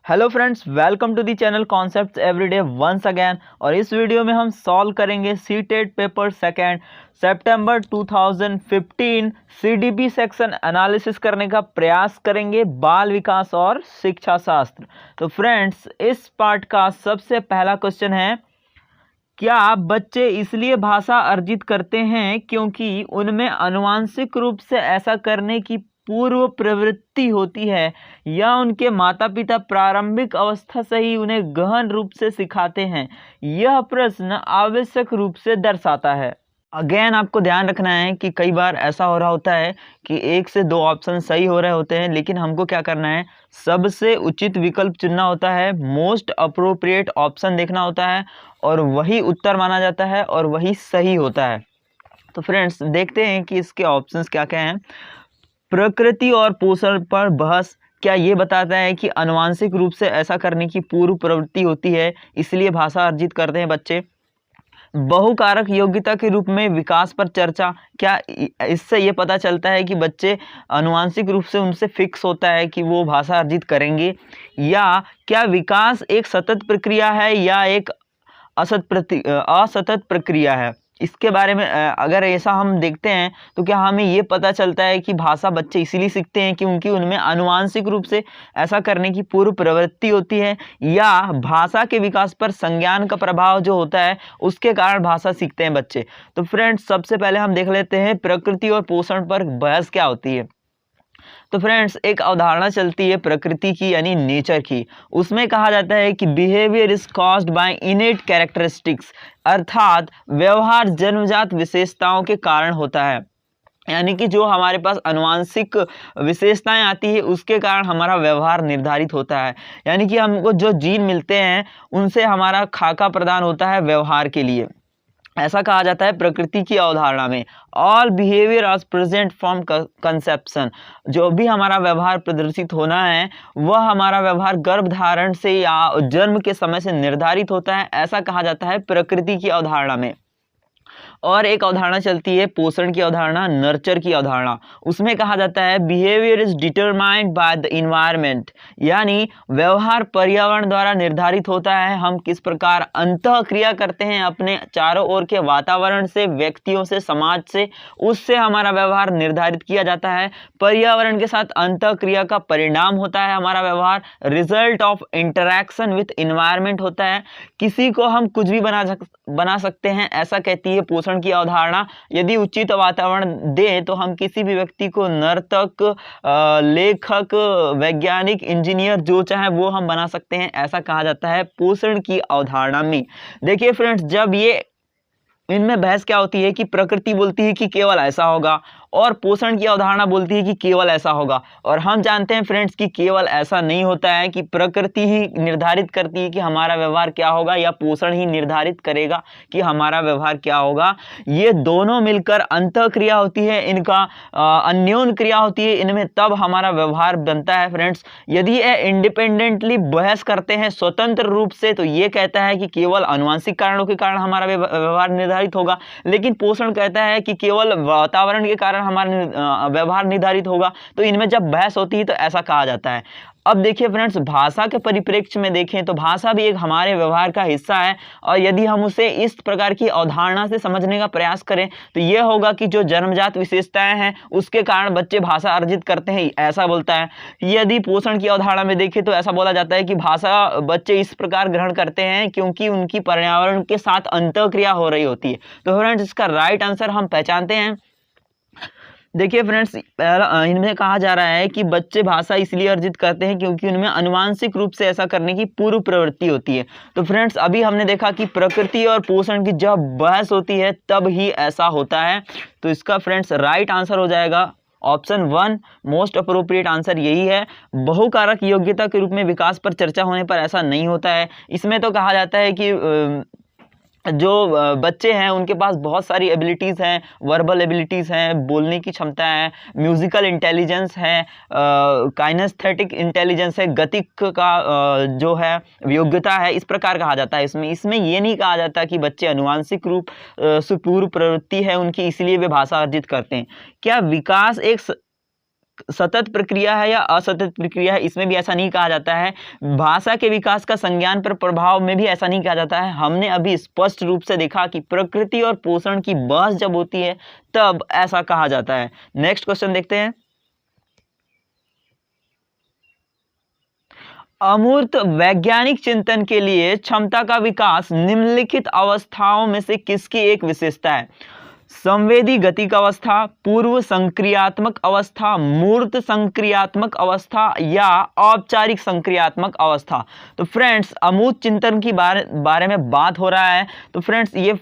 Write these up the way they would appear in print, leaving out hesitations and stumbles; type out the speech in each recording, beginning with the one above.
Hello friends, welcome to the channel concepts everyday once again. और इस video में हम सॉल्व करेंगे सीटेट पेपर सेकेंड सितंबर 2015 सीडीपी सेक्शन एनालिसिस करने का प्रयास करेंगे, बाल विकास और शिक्षा शास्त्र। तो फ्रेंड्स, इस पार्ट का सबसे पहला क्वेश्चन है, क्या बच्चे इसलिए भाषा अर्जित करते हैं क्योंकि उनमें आनुवंशिक रूप से ऐसा करने की पूर्व प्रवृत्ति होती है, या उनके माता पिता प्रारंभिक अवस्था से ही उन्हें गहन रूप से सिखाते हैं? यह प्रश्न आवश्यक रूप से दर्शाता है। अगेन आपको ध्यान रखना है कि कई बार ऐसा हो रहा होता है कि एक से दो ऑप्शन सही हो रहे होते हैं, लेकिन हमको क्या करना है, सबसे उचित विकल्प चुनना होता है, मोस्ट अप्रोप्रिएट ऑप्शन देखना होता है, और वही उत्तर माना जाता है और वही सही होता है। तो फ्रेंड्स, देखते हैं कि इसके ऑप्शंस क्या क्या हैं। प्रकृति और पोषण पर बहस क्या ये बताता है कि आनुवंशिक रूप से ऐसा करने की पूर्व प्रवृत्ति होती है, इसलिए भाषा अर्जित करते हैं बच्चे? बहुकारक योग्यता के रूप में विकास पर चर्चा, क्या इससे ये पता चलता है कि बच्चे आनुवंशिक रूप से उनसे फिक्स होता है कि वो भाषा अर्जित करेंगे? या क्या विकास एक सतत प्रक्रिया है या एक असतत प्रक्रिया है? इसके बारे में अगर ऐसा हम देखते हैं तो क्या हमें ये पता चलता है कि भाषा बच्चे इसीलिए सीखते हैं क्योंकि उनमें आनुवंशिक रूप से ऐसा करने की पूर्व प्रवृत्ति होती है, या भाषा के विकास पर संज्ञान का प्रभाव जो होता है उसके कारण भाषा सीखते हैं बच्चे? तो फ्रेंड्स, सबसे पहले हम देख लेते हैं प्रकृति और पोषण पर बहस क्या होती है। तो फ्रेंड्स, एक अवधारणा चलती है प्रकृति की यानी नेचर की। उसमें कहा जाता है कि behaviour is caused by इनेट characteristics, अर्थात व्यवहार जन्मजात विशेषताओं के कारण होता है। यानी कि जो हमारे पास आनुवंशिक विशेषताएं आती है उसके कारण हमारा व्यवहार निर्धारित होता है। यानी कि हमको जो जीन मिलते हैं उनसे हमारा खाका प्रदान होता है व्यवहार के लिए। ऐसा कहा जाता है प्रकृति की अवधारणा में। ऑल बिहेवियर आज प्रेजेंट फ्रॉम कंसेप्शन, जो भी हमारा व्यवहार प्रदर्शित होना है वह हमारा व्यवहार गर्भधारण से या जन्म के समय से निर्धारित होता है, ऐसा कहा जाता है प्रकृति की अवधारणा में। और एक अवधारणा चलती है पोषण की अवधारणा, नर्चर की अवधारणा। उसमें कहा जाता है behaviour is determined by the environment, यानी व्यवहार पर्यावरण द्वारा निर्धारित होता है। हम किस प्रकार अंतः क्रिया करते हैं अपने चारों ओर के वातावरण से, व्यक्तियों से, समाज से, उससे हमारा व्यवहार निर्धारित किया जाता है। पर्यावरण के साथ अंतः क्रिया का परिणाम होता है हमारा व्यवहार, result of interaction with environment होता है। किसी को हम कुछ भी बना सकते हैं, ऐसा कहती है पोषण की अवधारणा। यदि उचित वातावरण दें तो हम किसी भी व्यक्ति को नर्तक, लेखक, वैज्ञानिक, इंजीनियर जो चाहे वो हम बना सकते हैं, ऐसा कहा जाता है पोषण की अवधारणा में। देखिए फ्रेंड्स, जब ये इनमें बहस क्या होती है कि प्रकृति बोलती है कि केवल ऐसा होगा और पोषण की अवधारणा बोलती है कि केवल ऐसा होगा। और हम जानते हैं फ्रेंड्स कि केवल ऐसा नहीं होता है, कि प्रकृति ही निर्धारित करती है कि हमारा व्यवहार क्या होगा या पोषण ही निर्धारित करेगा कि हमारा व्यवहार क्या होगा। ये दोनों मिलकर अंतः क्रिया होती है, इनका अन्योन क्रिया होती है, इनमें तब हमारा व्यवहार बनता है। फ्रेंड्स, यदि ये इंडिपेंडेंटली बहस करते हैं स्वतंत्र रूप से तो ये कहता है कि केवल आनुवंशिक कारणों के कारण हमारा व्यवहार निर्धारित होगा, लेकिन पोषण कहता है कि केवल वातावरण के कारण हमारा व्यवहार निर्धारित होगा। तो इनमें जब बहस होती है तो ऐसा कहा जाता है। अब देखिए फ्रेंड्स, भाषा के परिप्रेक्ष्य में देखें तो भाषा भी एक हमारे व्यवहार का हिस्सा है, और यदि हम उसे इस प्रकार की अवधारणा से समझने का प्रयास करें तो यह होगा कि जो जन्मजात विशेषताएं हैं उसके कारण बच्चे भाषा अर्जित करते हैं, ऐसा बोलता है। यदि पोषण की अवधारणा में देखें तो ऐसा बोला जाता है कि भाषा बच्चे इस प्रकार ग्रहण करते हैं क्योंकि उनकी पर्यावरण के साथ अंतःक्रिया हो रही होती है। तो फ्रेंड्स, इसका राइट आंसर हम पहचानते हैं। देखिए फ्रेंड्स, इनमें कहा जा रहा है कि बच्चे भाषा इसलिए अर्जित करते हैं क्योंकि उनमें आनुवंशिक रूप से ऐसा करने की पूर्व प्रवृत्ति होती है। तो फ्रेंड्स, अभी हमने देखा कि प्रकृति और पोषण की जब बहस होती है तब ही ऐसा होता है। तो इसका फ्रेंड्स राइट आंसर हो जाएगा ऑप्शन 1, मोस्ट अप्रोप्रिएट आंसर यही है। बहुकारक योग्यता के रूप में विकास पर चर्चा होने पर ऐसा नहीं होता है। इसमें तो कहा जाता है कि जो बच्चे हैं उनके पास बहुत सारी एबिलिटीज़ हैं, वर्बल एबिलिटीज़ हैं, बोलने की क्षमता है, म्यूजिकल इंटेलिजेंस है, काइनेस्थेटिक इंटेलिजेंस है, गतिक का जो है योग्यता है, इस प्रकार कहा जाता है। इसमें ये नहीं कहा जाता कि बच्चे आनुवंशिक रूप से पूर्व प्रवृत्ति है उनकी इसलिए वे भाषा अर्जित करते हैं। क्या विकास एक सतत प्रक्रिया है या असतत प्रक्रिया है, इसमें भी ऐसा नहीं कहा जाता है। भाषा के विकास का संज्ञान पर प्रभाव में भी ऐसा नहीं कहा जाता है। हमने अभी स्पष्ट रूप से देखा कि प्रकृति और पोषण की बहस जब होती है तब ऐसा कहा जाता है। नेक्स्ट क्वेश्चन देखते हैं। अमूर्त वैज्ञानिक चिंतन के लिए क्षमता का विकास निम्नलिखित अवस्थाओं में से किसकी एक विशेषता है? संवेदी गतिक अवस्था, पूर्व संक्रियात्मक अवस्था, मूर्त संक्रियात्मक अवस्था या औपचारिक संक्रियात्मक अवस्था। तो फ्रेंड्स, अमूर्त चिंतन की बारे में बात हो रहा है। तो फ्रेंड्स, ये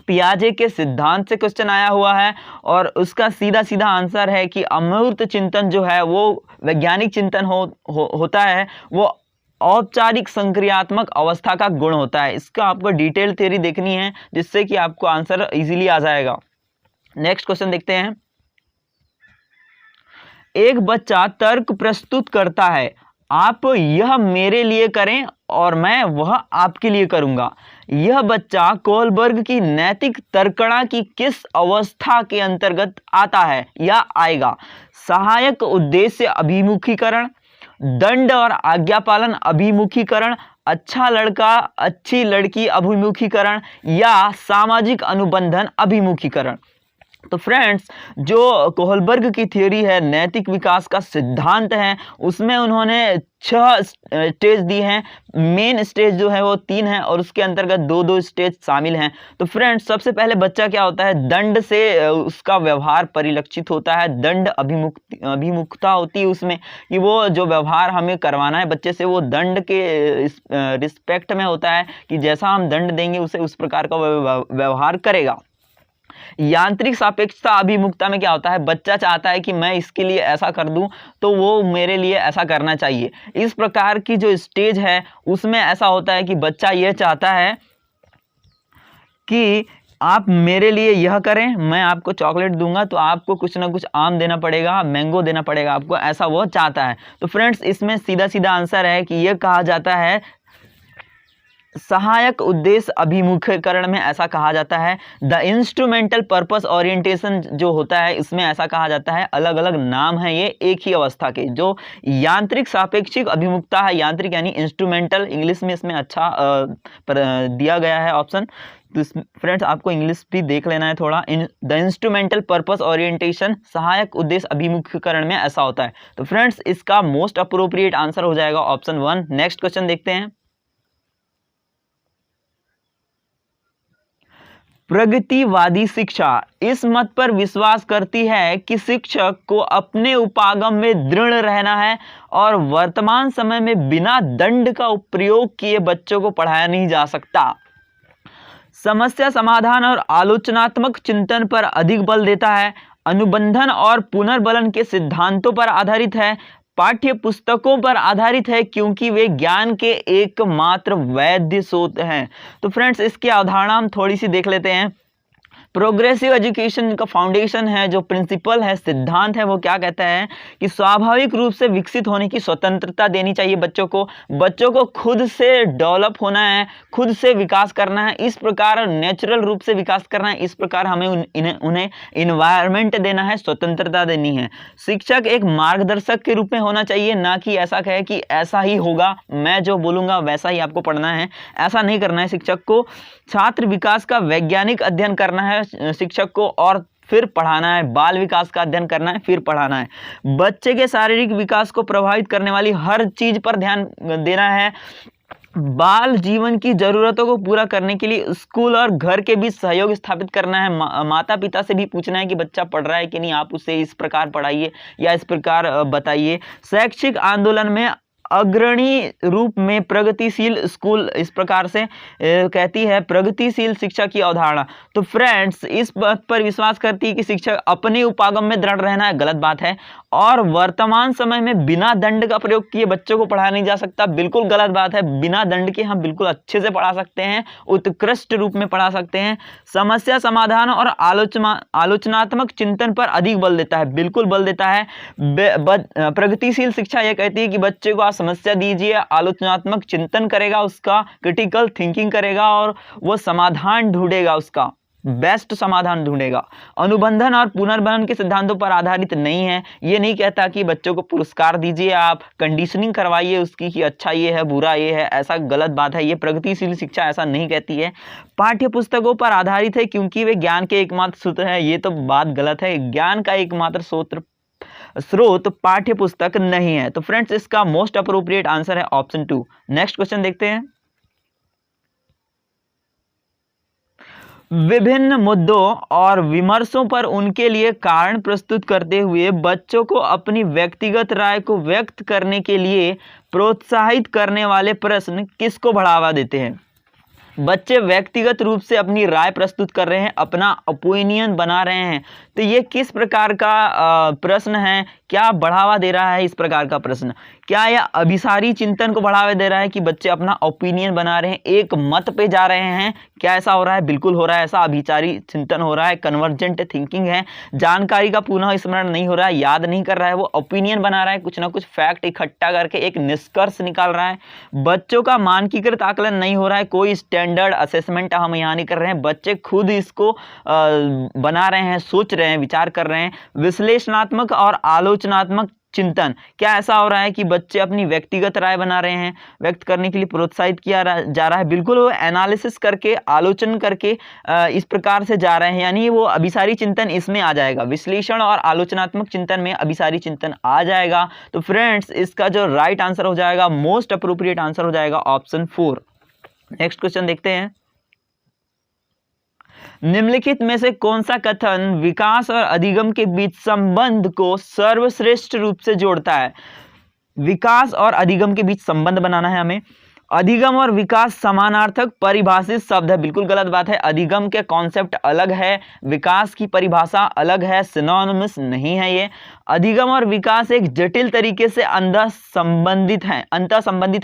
पियाजे के सिद्धांत से क्वेश्चन आया हुआ है और उसका सीधा सीधा आंसर है कि अमूर्त चिंतन जो है वो वैज्ञानिक चिंतन होता है, वो औपचारिक संक्रियात्मक अवस्था का गुण होता है। इसका आपको डिटेल थ्योरी देखनी है जिससे कि आपको आंसर इजीली आ जाएगा। नेक्स्ट क्वेश्चन देखते हैं। एक बच्चा तर्क प्रस्तुत करता है, आप यह मेरे लिए करें और मैं वह आपके लिए करूंगा। यह बच्चा कोलबर्ग की नैतिक तर्कणा की किस अवस्था के अंतर्गत आता है या आएगा? सहायक उद्देश्य अभिमुखीकरण, दंड और आज्ञा पालन अभिमुखीकरण, अच्छा लड़का अच्छी लड़की अभिमुखीकरण या सामाजिक अनुबंधन अभिमुखीकरण। तो फ्रेंड्स, जो कोहलबर्ग की थ्योरी है, नैतिक विकास का सिद्धांत है, उसमें उन्होंने 6 स्टेज दी हैं। मेन स्टेज जो है वो 3 है और उसके अंतर्गत 2-2 स्टेज शामिल हैं। तो फ्रेंड्स, सबसे पहले बच्चा क्या होता है, दंड से उसका व्यवहार परिलक्षित होता है। दंड अभिमुखता होती है उसमें कि वो जो व्यवहार हमें करवाना है बच्चे से वो दंड के रिस्पेक्ट में होता है कि जैसा हम दंड देंगे उसे उस प्रकार का व्यवहार करेगा। यांत्रिक सापेक्षता अभिमुखता में क्या होता है, बच्चा चाहता है कि मैं इसके लिए ऐसा कर दूं तो वो मेरे लिए ऐसा करना चाहिए। इस प्रकार की जो स्टेज है उसमें ऐसा होता है कि बच्चा यह चाहता है कि आप मेरे लिए यह करें, मैं आपको चॉकलेट दूंगा तो आपको कुछ ना कुछ आम देना पड़ेगा, मैंगो देना पड़ेगा आपको, ऐसा वो चाहता है। तो फ्रेंड्स, इसमें सीधा सीधा आंसर है कि यह कहा जाता है सहायक उद्देश्य अभिमुखीकरण में ऐसा कहा जाता है। द इंस्ट्रूमेंटल पर्पस ओरिएंटेशन जो होता है इसमें ऐसा कहा जाता है। अलग अलग नाम है ये एक ही अवस्था के। जो यांत्रिक सापेक्षिक अभिमुखता है, यांत्रिक यानी इंस्ट्रूमेंटल, इंग्लिश में इसमें अच्छा दिया गया है ऑप्शन। तो फ्रेंड्स, आपको इंग्लिश भी देख लेना है थोड़ा। द इंस्ट्रूमेंटल पर्पस ओरिएंटेशन सहायक उद्देश्य अभिमुखीकरण में ऐसा होता है। तो फ्रेंड्स, इसका मोस्ट अप्रोप्रिएट आंसर हो जाएगा ऑप्शन 1। नेक्स्ट क्वेश्चन देखते हैं। प्रगतिवादी शिक्षा इस मत पर विश्वास करती है कि शिक्षक को अपने उपागम में दृढ़ रहना है और वर्तमान समय में बिना दंड का प्रयोग किए बच्चों को पढ़ाया नहीं जा सकता। समस्या समाधान और आलोचनात्मक चिंतन पर अधिक बल देता है। अनुबंधन और पुनर्बलन के सिद्धांतों पर आधारित है। पाठ्य पुस्तकों पर आधारित है क्योंकि वे ज्ञान के एकमात्र वैध स्रोत हैं। तो फ्रेंड्स, इसकी अवधारणा हम थोड़ी सी देख लेते हैं। प्रोग्रेसिव एजुकेशन का फाउंडेशन है, जो प्रिंसिपल है, सिद्धांत है, वो क्या कहता है कि स्वाभाविक रूप से विकसित होने की स्वतंत्रता देनी चाहिए बच्चों को। बच्चों को खुद से डेवलप होना है, खुद से विकास करना है, इस प्रकार नेचुरल रूप से विकास करना है। इस प्रकार हमें उन्हें इन्वायरमेंट देना है, स्वतंत्रता देनी है। शिक्षक एक मार्गदर्शक के रूप में होना चाहिए, ना कि ऐसा कहे कि ऐसा ही होगा, मैं जो बोलूँगा वैसा ही आपको पढ़ना है। ऐसा नहीं करना है शिक्षक को। छात्र विकास का वैज्ञानिक अध्ययन करना है शिक्षक को और फिर पढ़ाना है। बाल विकास का अध्ययन करना है, फिर पढ़ाना है। बच्चे के शारीरिक विकास को प्रभावित करने वाली हर चीज पर ध्यान देना है। बाल जीवन की जरूरतों को पूरा करने के लिए स्कूल और घर के बीच सहयोग स्थापित करना है। माता पिता से भी पूछना है कि बच्चा पढ़ रहा है कि नहीं, आप उसे इस प्रकार पढ़ाइए या इस प्रकार बताइए। शैक्षिक आंदोलन में अग्रणी रूप में प्रगतिशील स्कूल इस प्रकार से कहती है प्रगतिशील शिक्षा की अवधारणा। तो फ्रेंड्स, इस बात पर विश्वास करती है कि शिक्षक अपने उपागम में दृढ़ रहना है, गलत बात है। और वर्तमान समय में बिना दंड का प्रयोग किए बच्चों को पढ़ाया नहीं जा सकता, बिल्कुल गलत बात है। बिना दंड के हम बिल्कुल अच्छे से पढ़ा सकते हैं, उत्कृष्ट रूप में पढ़ा सकते हैं। समस्या समाधान और आलोचनात्मक चिंतन पर अधिक बल देता है, बिल्कुल बल देता है। प्रगतिशील शिक्षा यह कहती है कि बच्चे को समस्या दीजिए, आलोचनात्मक चिंतन करेगा, उसका क्रिटिकल थिंकिंग करेगा और वो समाधान ढूंढेगा उसका। बेस्ट समाधान ढूंढेगा। अनुबंधन और पुनर्बनन के सिद्धांतों पर आधारित नहीं है। ये नहीं कहता कि बच्चों को पुरस्कार दीजिए, आप कंडीशनिंग करवाइए उसकी कि अच्छा ये है बुरा ये है, ऐसा गलत बात है। ये प्रगतिशील शिक्षा ऐसा नहीं कहती है। पाठ्य पुस्तकों पर आधारित है क्योंकि वे ज्ञान के एकमात्र सूत्र है, ये तो बात गलत है। ज्ञान का एकमात्र स्रोत पाठ्य पुस्तक नहीं है। तो फ्रेंड्स इसका मोस्ट अप्रोप्रिएट आंसर है ऑप्शन 2। नेक्स्ट क्वेश्चन देखते हैं। विभिन्न मुद्दों और विमर्शों पर उनके लिए कारण प्रस्तुत करते हुए बच्चों को अपनी व्यक्तिगत राय को व्यक्त करने के लिए प्रोत्साहित करने वाले प्रश्न किसको बढ़ावा देते हैं? बच्चे व्यक्तिगत रूप से अपनी राय प्रस्तुत कर रहे हैं, अपना ओपिनियन बना रहे हैं, तो ये किस प्रकार का प्रश्न है? क्या बढ़ावा दे रहा है इस प्रकार का प्रश्न? क्या यह अभिसारी चिंतन को बढ़ावा दे रहा है कि बच्चे अपना ओपिनियन बना रहे हैं, एक मत पे जा रहे हैं? क्या ऐसा हो रहा है? बिल्कुल हो रहा है, ऐसा अभिसारी चिंतन हो रहा है, कन्वर्जेंट थिंकिंग है, जानकारी का पुनः स्मरण नहीं हो रहा है, याद नहीं कर रहा है, वो ओपिनियन बना रहा है, कुछ ना कुछ फैक्ट इकट्ठा करके एक निष्कर्ष निकाल रहा है। बच्चों का मानकीकृत आकलन नहीं हो रहा है, कोई स्टैंडर्ड असेसमेंट हम यहाँ नहीं कर रहे हैं, बच्चे खुद इसको बना रहे हैं, सोच रहे हैं, विचार कर रहे हैं। विश्लेषणात्मक और आलोचनात्मक चिंतन, क्या ऐसा हो रहा है कि बच्चे अपनी व्यक्तिगत राय बना रहे हैं, व्यक्त करने के लिए प्रोत्साहित किया जा रहा है? बिल्कुल, वो एनालिसिस करके, आलोचन करके इस प्रकार से जा रहे हैं, यानी वो अभिसारी चिंतन इसमें आ जाएगा। विश्लेषण और आलोचनात्मक चिंतन में अभिसारी चिंतन आ जाएगा। तो फ्रेंड्स इसका जो राइट आंसर हो जाएगा, मोस्ट अप्रोप्रिएट आंसर हो जाएगा ऑप्शन 4। नेक्स्ट क्वेश्चन देखते हैं। निम्नलिखित में से कौन सा कथन विकास और अधिगम के बीच संबंध को सर्वश्रेष्ठ रूप से जोड़ता है? विकास और अधिगम के बीच संबंध बनाना है हमें। अधिगम और विकास समानार्थक परिभाषित शब्द है, बिल्कुल गलत बात है। अधिगम के कॉन्सेप्ट अलग है, विकास की परिभाषा अलग है, सिनोनिमस नहीं है ये। अधिगम और विकास एक जटिल तरीके से अंतः संबंधित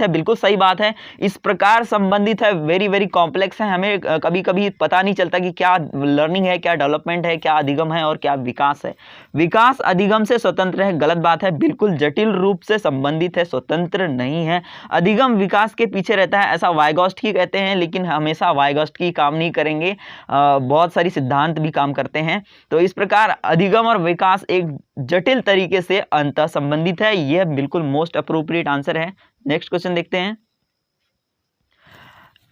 है, बिल्कुल सही बात है। इस प्रकार संबंधित है, वेरी वेरी कॉम्प्लेक्स है, हमें कभी कभी पता नहीं चलता कि क्या लर्निंग है, क्या डेवलपमेंट है, क्या अधिगम है और क्या विकास है। विकास अधिगम से स्वतंत्र है, गलत बात है, बिल्कुल जटिल रूप से संबंधित है, स्वतंत्र नहीं है। अधिगम विकास के पीछे रहता है, ऐसा वाइगॉस्की कहते हैं, लेकिन हमेशा वाइगॉस्की काम नहीं करेंगे, बहुत सारी सिद्धांत भी काम करते हैं। तो इस प्रकार अधिगम और विकास एक जटिल तरीके से अंतः संबंधित है, यह बिल्कुल मोस्ट अप्रोप्रिएट आंसर है। नेक्स्ट क्वेश्चन देखते हैं।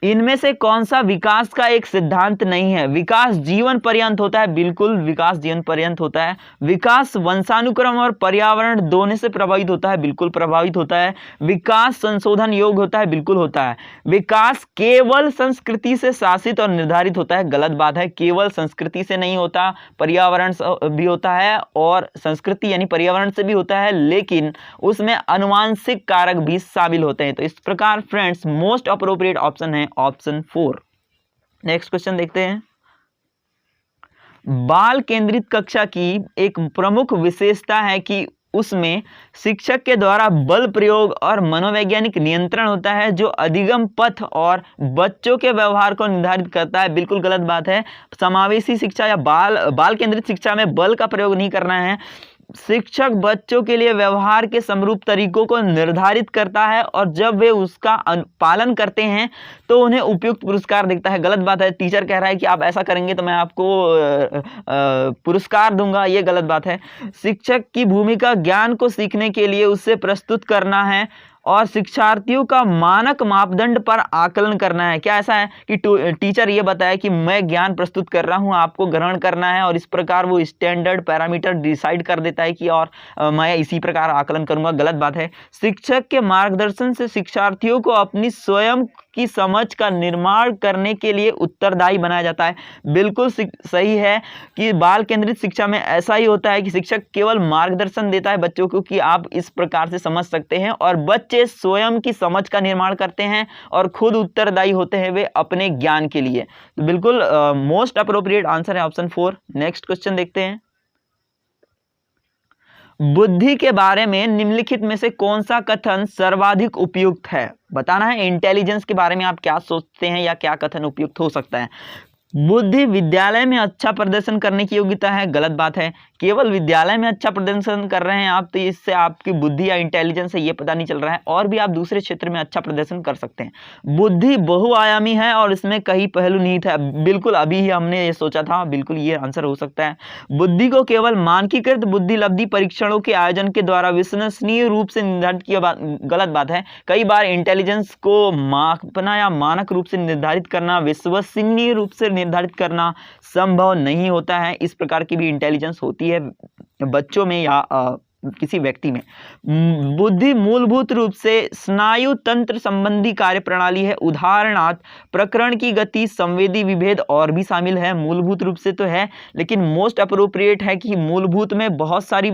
इनमें से कौन सा विकास का एक सिद्धांत नहीं है? विकास जीवन पर्यंत होता है, बिल्कुल विकास जीवन पर्यंत होता है। विकास वंशानुक्रम और पर्यावरण दोनों से प्रभावित होता है, बिल्कुल प्रभावित होता है। विकास संशोधन योग्य होता है, बिल्कुल होता है। विकास केवल संस्कृति से शासित और निर्धारित होता है, गलत बात है, केवल संस्कृति से नहीं होता, पर्यावरण से भी होता है और संस्कृति यानी पर्यावरण से भी होता है, लेकिन उसमें आनुवांशिक कारक भी शामिल होते हैं। तो इस प्रकार फ्रेंड्स मोस्ट अप्रोप्रिएट ऑप्शन है ऑप्शन 4। नेक्स्ट क्वेश्चन देखते हैं। बाल केंद्रित कक्षा की एक प्रमुख विशेषता है कि उसमें शिक्षक के द्वारा बल प्रयोग और मनोवैज्ञानिक नियंत्रण होता है, जो अधिगम पथ और बच्चों के व्यवहार को निर्धारित करता है, बिल्कुल गलत बात है। समावेशी शिक्षा या बाल केंद्रित शिक्षा में बल का प्रयोग नहीं करना है। शिक्षक बच्चों के लिए व्यवहार के समरूप तरीकों को निर्धारित करता है और जब वे उसका पालन करते हैं तो उन्हें उपयुक्त पुरस्कार देता है, गलत बात है। टीचर कह रहा है कि आप ऐसा करेंगे तो मैं आपको पुरस्कार दूंगा, ये गलत बाट है। शिक्षक की भूमिका ज्ञान को सीखने के लिए उससे प्रस्तुत करना है और शिक्षार्थियों का मानक मापदंड पर आकलन करना है। क्या ऐसा है कि टीचर ये बताया कि मैं ज्ञान प्रस्तुत कर रहा हूँ, आपको ग्रहण करना है, और इस प्रकार वो स्टैंडर्ड पैरामीटर डिसाइड कर देता है कि और मैं इसी प्रकार आकलन करूंगा, गलत बात है। शिक्षक के मार्गदर्शन से शिक्षार्थियों को अपनी स्वयं की समझ का निर्माण करने के लिए उत्तरदायी बनाया जाता है, बिल्कुल सही है कि बाल केंद्रित शिक्षा में ऐसा ही होता है कि शिक्षक केवल मार्गदर्शन देता है बच्चों को कि आप इस प्रकार से समझ सकते हैं, और बच्चे स्वयं की समझ का निर्माण करते हैं और खुद उत्तरदायी होते हैं वे अपने ज्ञान के लिए। तो बिल्कुल मोस्ट अप्रोप्रिएट आंसर है ऑप्शन 4। नेक्स्ट क्वेश्चन देखते हैं। बुद्धि के बारे में निम्नलिखित में से कौन सा कथन सर्वाधिक उपयुक्त है? बताना है इंटेलिजेंस के बारे में आप क्या सोचते हैं या क्या कथन उपयुक्त हो सकता है। बुद्धि विद्यालय में अच्छा प्रदर्शन करने की योग्यता है, गलत बात है। केवल विद्यालय में अच्छा प्रदर्शन कर रहे हैं आप तो इससे आपकी बुद्धि या इंटेलिजेंस है ये पता नहीं चल रहा है, और भी आप दूसरे क्षेत्र में अच्छा प्रदर्शन कर सकते हैं। बुद्धि बहुआयामी है और इसमें कई पहलू निहित है, बिल्कुल अभी ही हमने ये सोचा था, बिल्कुल ये आंसर हो सकता है। बुद्धि को केवल मानकीकृत बुद्धि लब्धि परीक्षणों के आयोजन के द्वारा विश्वसनीय रूप से निर्धारित किया, गलत बात है। कई बार इंटेलिजेंस को मापना या मानक रूप से निर्धारित करना, विश्वसनीय रूप से निर्धारित करना संभव नहीं होता है। इस प्रकार की भी इंटेलिजेंस होती है बच्चों में या किसी व्यक्ति में। बुद्धि मूलभूत रूप से स्नायु तंत्र संबंधी कार्य प्रणाली है, उदाहरणार्थ प्रकरण की गति, संवेदी विभेद और भी शामिल है। मूलभूत रूप से तो है, लेकिन मोस्ट अप्रोप्रिएट है कि मूलभूत में बहुत सारी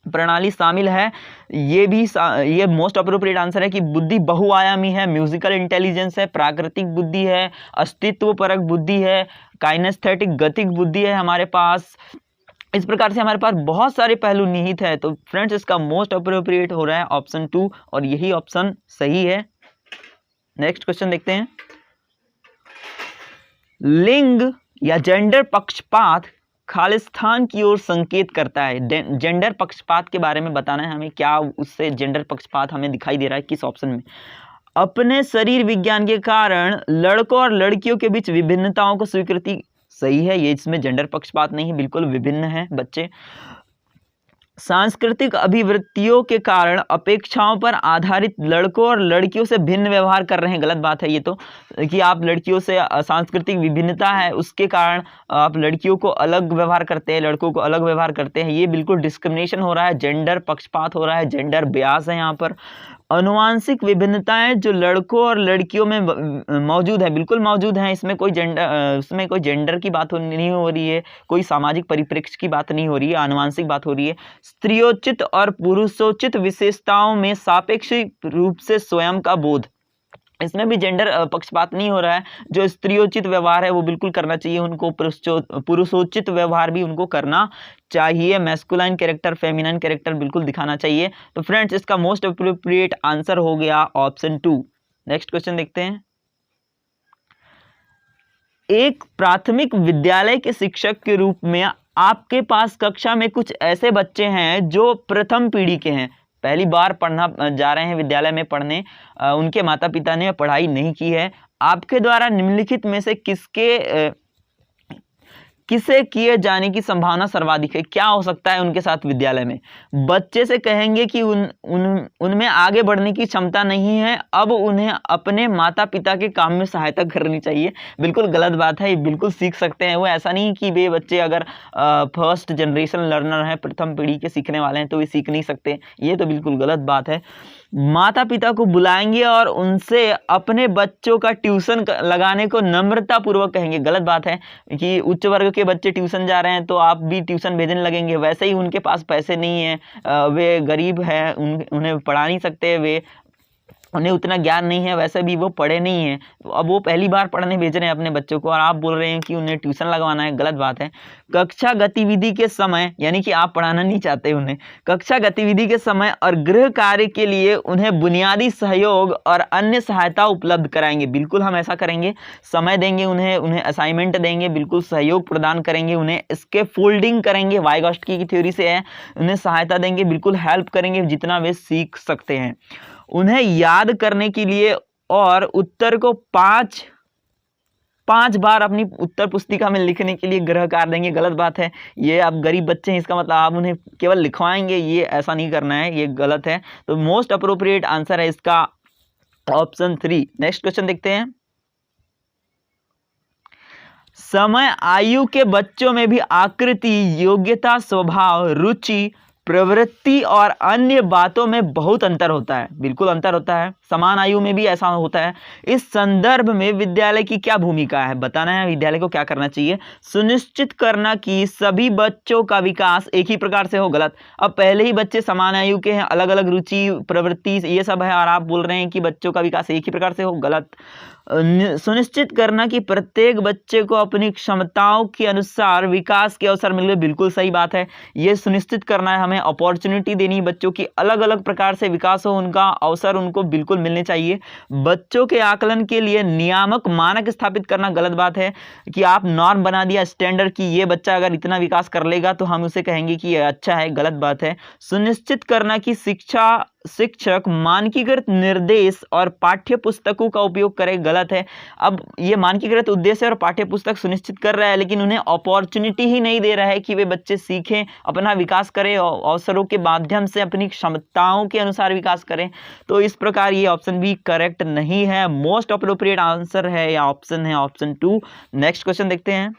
प्रणाली शामिल है। ये मोस्ट अप्रोप्रिएट आंसर है कि बुद्धि बहुआयामी है, म्यूजिकल इंटेलिजेंस है, प्राकृतिक बुद्धि है, अस्तित्वपरक बुद्धि है, काइनेस्थेटिक गतिक बुद्धि है हमारे पास। इस प्रकार से हमारे पास बहुत सारे पहलू निहित है। तो फ्रेंड्स इसका मोस्ट अप्रोप्रिएट हो रहा है ऑप्शन 2 और यही ऑप्शन सही है। नेक्स्ट क्वेश्चन देखते हैं। लिंग या जेंडर पक्षपात खालिस्तान की ओर संकेत करता है। जेंडर पक्षपात के बारे में बताना है हमें, क्या उससे जेंडर पक्षपात हमें दिखाई दे रहा है किस ऑप्शन में। अपने शरीर विज्ञान के कारण लड़कों और लड़कियों के बीच विभिन्नताओं को स्वीकृति, सही है, ये इसमें जेंडर पक्षपात नहीं है, बिल्कुल विभिन्न है बच्चे। सांस्कृतिक अभिवृत्तियों के कारण अपेक्षाओं पर आधारित लड़कों और लड़कियों से भिन्न व्यवहार कर रहे हैं, गलत बात है ये तो, कि आप लड़कियों से सांस्कृतिक विभिन्नता है उसके कारण आप लड़कियों को अलग व्यवहार करते हैं, लड़कों को अलग व्यवहार करते हैं, ये बिल्कुल डिस्क्रिमिनेशन हो रहा है, जेंडर पक्षपात हो रहा है, जेंडर बियास है यहाँ पर। अनुवांशिक विभिन्नताएं जो लड़कों और लड़कियों में मौजूद है, बिल्कुल मौजूद हैं, इसमें कोई जेंडर की बात नहीं हो रही है, कोई सामाजिक परिप्रेक्ष्य की बात नहीं हो रही है, आनुवांशिक बात हो रही है। स्त्रियोचित और पुरुषोचित विशेषताओं में सापेक्ष रूप से स्वयं का बोध, इसमें भी जेंडर पक्षपात नहीं हो रहा है। जो स्त्रियोचित व्यवहार है वो बिल्कुल करना चाहिए उनको, पुरुषोचित व्यवहार भी उनको करना चाहिए, मैस्कुलाइन कैरेक्टर फेमिनाइन कैरेक्टर बिल्कुल दिखाना चाहिए। तो फ्रेंड्स इसका मोस्ट अप्रोप्रिएट आंसर हो गया ऑप्शन 2। नेक्स्ट क्वेश्चन देखते हैं। एक प्राथमिक विद्यालय के शिक्षक के रूप में आपके पास कक्षा में कुछ ऐसे बच्चे हैं जो प्रथम पीढ़ी के हैं, पहली बार पढ़ना जा रहे हैं विद्यालय में पढ़ने, उनके माता पिता ने पढ़ाई नहीं की है। आपके द्वारा निम्नलिखित में से किसे किए जाने की संभावना सर्वाधिक है, क्या हो सकता है उनके साथ विद्यालय में। बच्चे से कहेंगे कि उनमें आगे बढ़ने की क्षमता नहीं है, अब उन्हें अपने माता पिता के काम में सहायता करनी चाहिए, बिल्कुल गलत बात है, ये बिल्कुल सीख सकते हैं वो। ऐसा नहीं कि वे बच्चे अगर फर्स्ट जनरेशन लर्नर है, प्रथम पीढ़ी के सीखने वाले हैं तो वे सीख नहीं सकते, ये तो बिल्कुल गलत बात है। माता पिता को बुलाएंगे और उनसे अपने बच्चों का ट्यूशन लगाने को नम्रता पूर्वक कहेंगे, गलत बात है कि उच्च वर्ग के बच्चे ट्यूशन जा रहे हैं तो आप भी ट्यूशन भेजने लगेंगे, वैसे ही उनके पास पैसे नहीं है, वे गरीब हैं, उन्हें पढ़ा नहीं सकते, उन्हें उतना ज्ञान नहीं है, वैसे भी वो पढ़े नहीं है, तो अब वो पहली बार पढ़ने भेज रहे हैं अपने बच्चों को और आप बोल रहे हैं कि उन्हें ट्यूशन लगवाना है, गलत बात है। कक्षा गतिविधि के समय, यानी कि आप पढ़ाना नहीं चाहते उन्हें, कक्षा गतिविधि के समय और गृह कार्य के लिए उन्हें बुनियादी सहयोग और अन्य सहायता उपलब्ध कराएंगे, बिल्कुल हम ऐसा करेंगे, समय देंगे उन्हें असाइनमेंट देंगे, बिल्कुल सहयोग प्रदान करेंगे, उन्हें इसके फोल्डिंग करेंगे, वाइगॉट्स्की की थ्योरी से है, उन्हें सहायता देंगे, बिल्कुल हेल्प करेंगे जितना वे सीख सकते हैं। उन्हें याद करने के लिए और उत्तर को पांच बार अपनी उत्तर पुस्तिका में लिखने के लिए गृह कार्य देंगे, गलत बात है, ये आप गरीब बच्चे हैं इसका मतलब आप उन्हें केवल लिखवाएंगे, ये ऐसा नहीं करना है, ये गलत है। तो मोस्ट अप्रोप्रिएट आंसर है इसका ऑप्शन 3। नेक्स्ट क्वेश्चन देखते हैं। समय आयु के बच्चों में भी आकृति, योग्यता, स्वभाव, रुचि, प्रवृत्ति और अन्य बातों में बहुत अंतर होता है, बिल्कुल अंतर होता है, समान आयु में भी ऐसा होता है। इस संदर्भ में विद्यालय की क्या भूमिका है, बताना है विद्यालय को क्या करना चाहिए। सुनिश्चित करना कि सभी बच्चों का विकास एक ही प्रकार से हो, गलत। अब पहले ही बच्चे समान आयु के हैं, अलग अलग रुचि प्रवृत्ति ये सब है और आप बोल रहे हैं कि बच्चों का विकास एक ही प्रकार से हो, गलत। सुनिश्चित करना कि प्रत्येक बच्चे को अपनी क्षमताओं के अनुसार विकास के अवसर मिले, बिल्कुल सही बात है, ये सुनिश्चित करना है हमें, अपॉर्चुनिटी देनी बच्चों की, अलग अलग प्रकार से विकास हो, उनका अवसर उनको बिल्कुल बिल्कुल मिलने चाहिए। बच्चों के आकलन के लिए नियामक मानक स्थापित करना गलत बात है कि आप नॉर्म बना दिया स्टैंडर्ड कि ये बच्चा अगर इतना विकास कर लेगा तो हम उसे कहेंगे कि ये अच्छा है, गलत बात है। सुनिश्चित करना कि शिक्षक मानकीकृत निर्देश और पाठ्य पुस्तकों का उपयोग करे, गलत है। अब ये मानकीकृत उद्देश्य और पाठ्य पुस्तक सुनिश्चित कर रहा है लेकिन उन्हें अपॉर्चुनिटी ही नहीं दे रहा है कि वे बच्चे सीखें, अपना विकास करें, अवसरों के माध्यम से अपनी क्षमताओं के अनुसार विकास करें। तो इस प्रकार ये ऑप्शन भी करेक्ट नहीं है। मोस्ट अप्रोप्रिएट आंसर है या ऑप्शन है ऑप्शन 2। नेक्स्ट क्वेश्चन देखते हैं।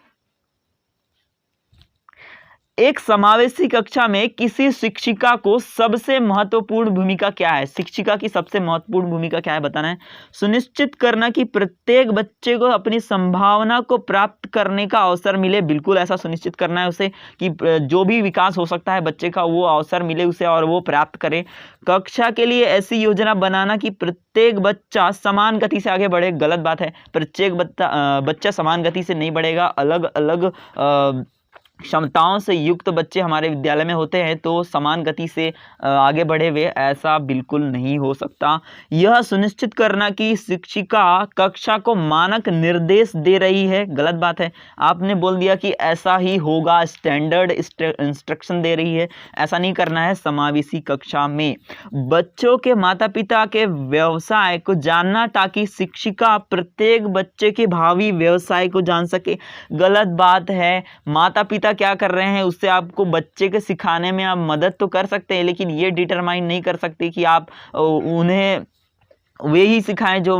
एक समावेशी कक्षा में किसी शिक्षिका को सबसे महत्वपूर्ण भूमिका क्या है? शिक्षिका की सबसे महत्वपूर्ण भूमिका क्या है बताना है। सुनिश्चित करना कि प्रत्येक बच्चे को अपनी संभावना को प्राप्त करने का अवसर मिले, बिल्कुल ऐसा सुनिश्चित करना है उसे कि जो भी विकास हो सकता है बच्चे का वो अवसर मिले उसे और वो प्राप्त करे। कक्षा के लिए ऐसी योजना बनाना कि प्रत्येक बच्चा समान गति से आगे बढ़े, गलत बात है। प्रत्येक बच्चा समान गति से नहीं बढ़ेगा, अलग अलग क्षमताओं से युक्त बच्चे हमारे विद्यालय में होते हैं तो समान गति से आगे बढ़े हुए, ऐसा बिल्कुल नहीं हो सकता। यह सुनिश्चित करना कि शिक्षिका कक्षा को मानक निर्देश दे रही है, गलत बात है। आपने बोल दिया कि ऐसा ही होगा, स्टैंडर्ड इंस्ट्रक्शन दे रही है, ऐसा नहीं करना है समावेशी कक्षा में। बच्चों के माता पिता के व्यवसाय को जानना ताकि शिक्षिका प्रत्येक बच्चे के भावी व्यवसाय को जान सके, गलत बात है। माता पिता क्या कर रहे हैं उससे आपको बच्चे के सिखाने में आप मदद तो कर सकते हैं लेकिन ये डिटरमाइन नहीं कर सकते कि आप उन्हें वे ही सिखाएं जो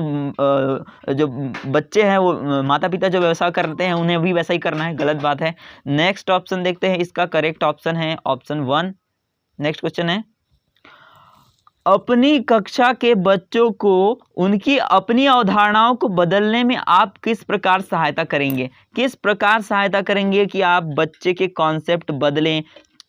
बच्चे हैं, वो माता पिता जो व्यवसाय करते हैं उन्हें भी वैसा ही करना है, गलत बात है। नेक्स्ट ऑप्शन देखते हैं, इसका करेक्ट ऑप्शन है ऑप्शन 1। नेक्स्ट क्वेश्चन है, अपनी कक्षा के बच्चों को उनकी अपनी अवधारणाओं को बदलने में आप किस प्रकार सहायता करेंगे? किस प्रकार सहायता करेंगे कि आप बच्चे के कॉन्सेप्ट बदलें,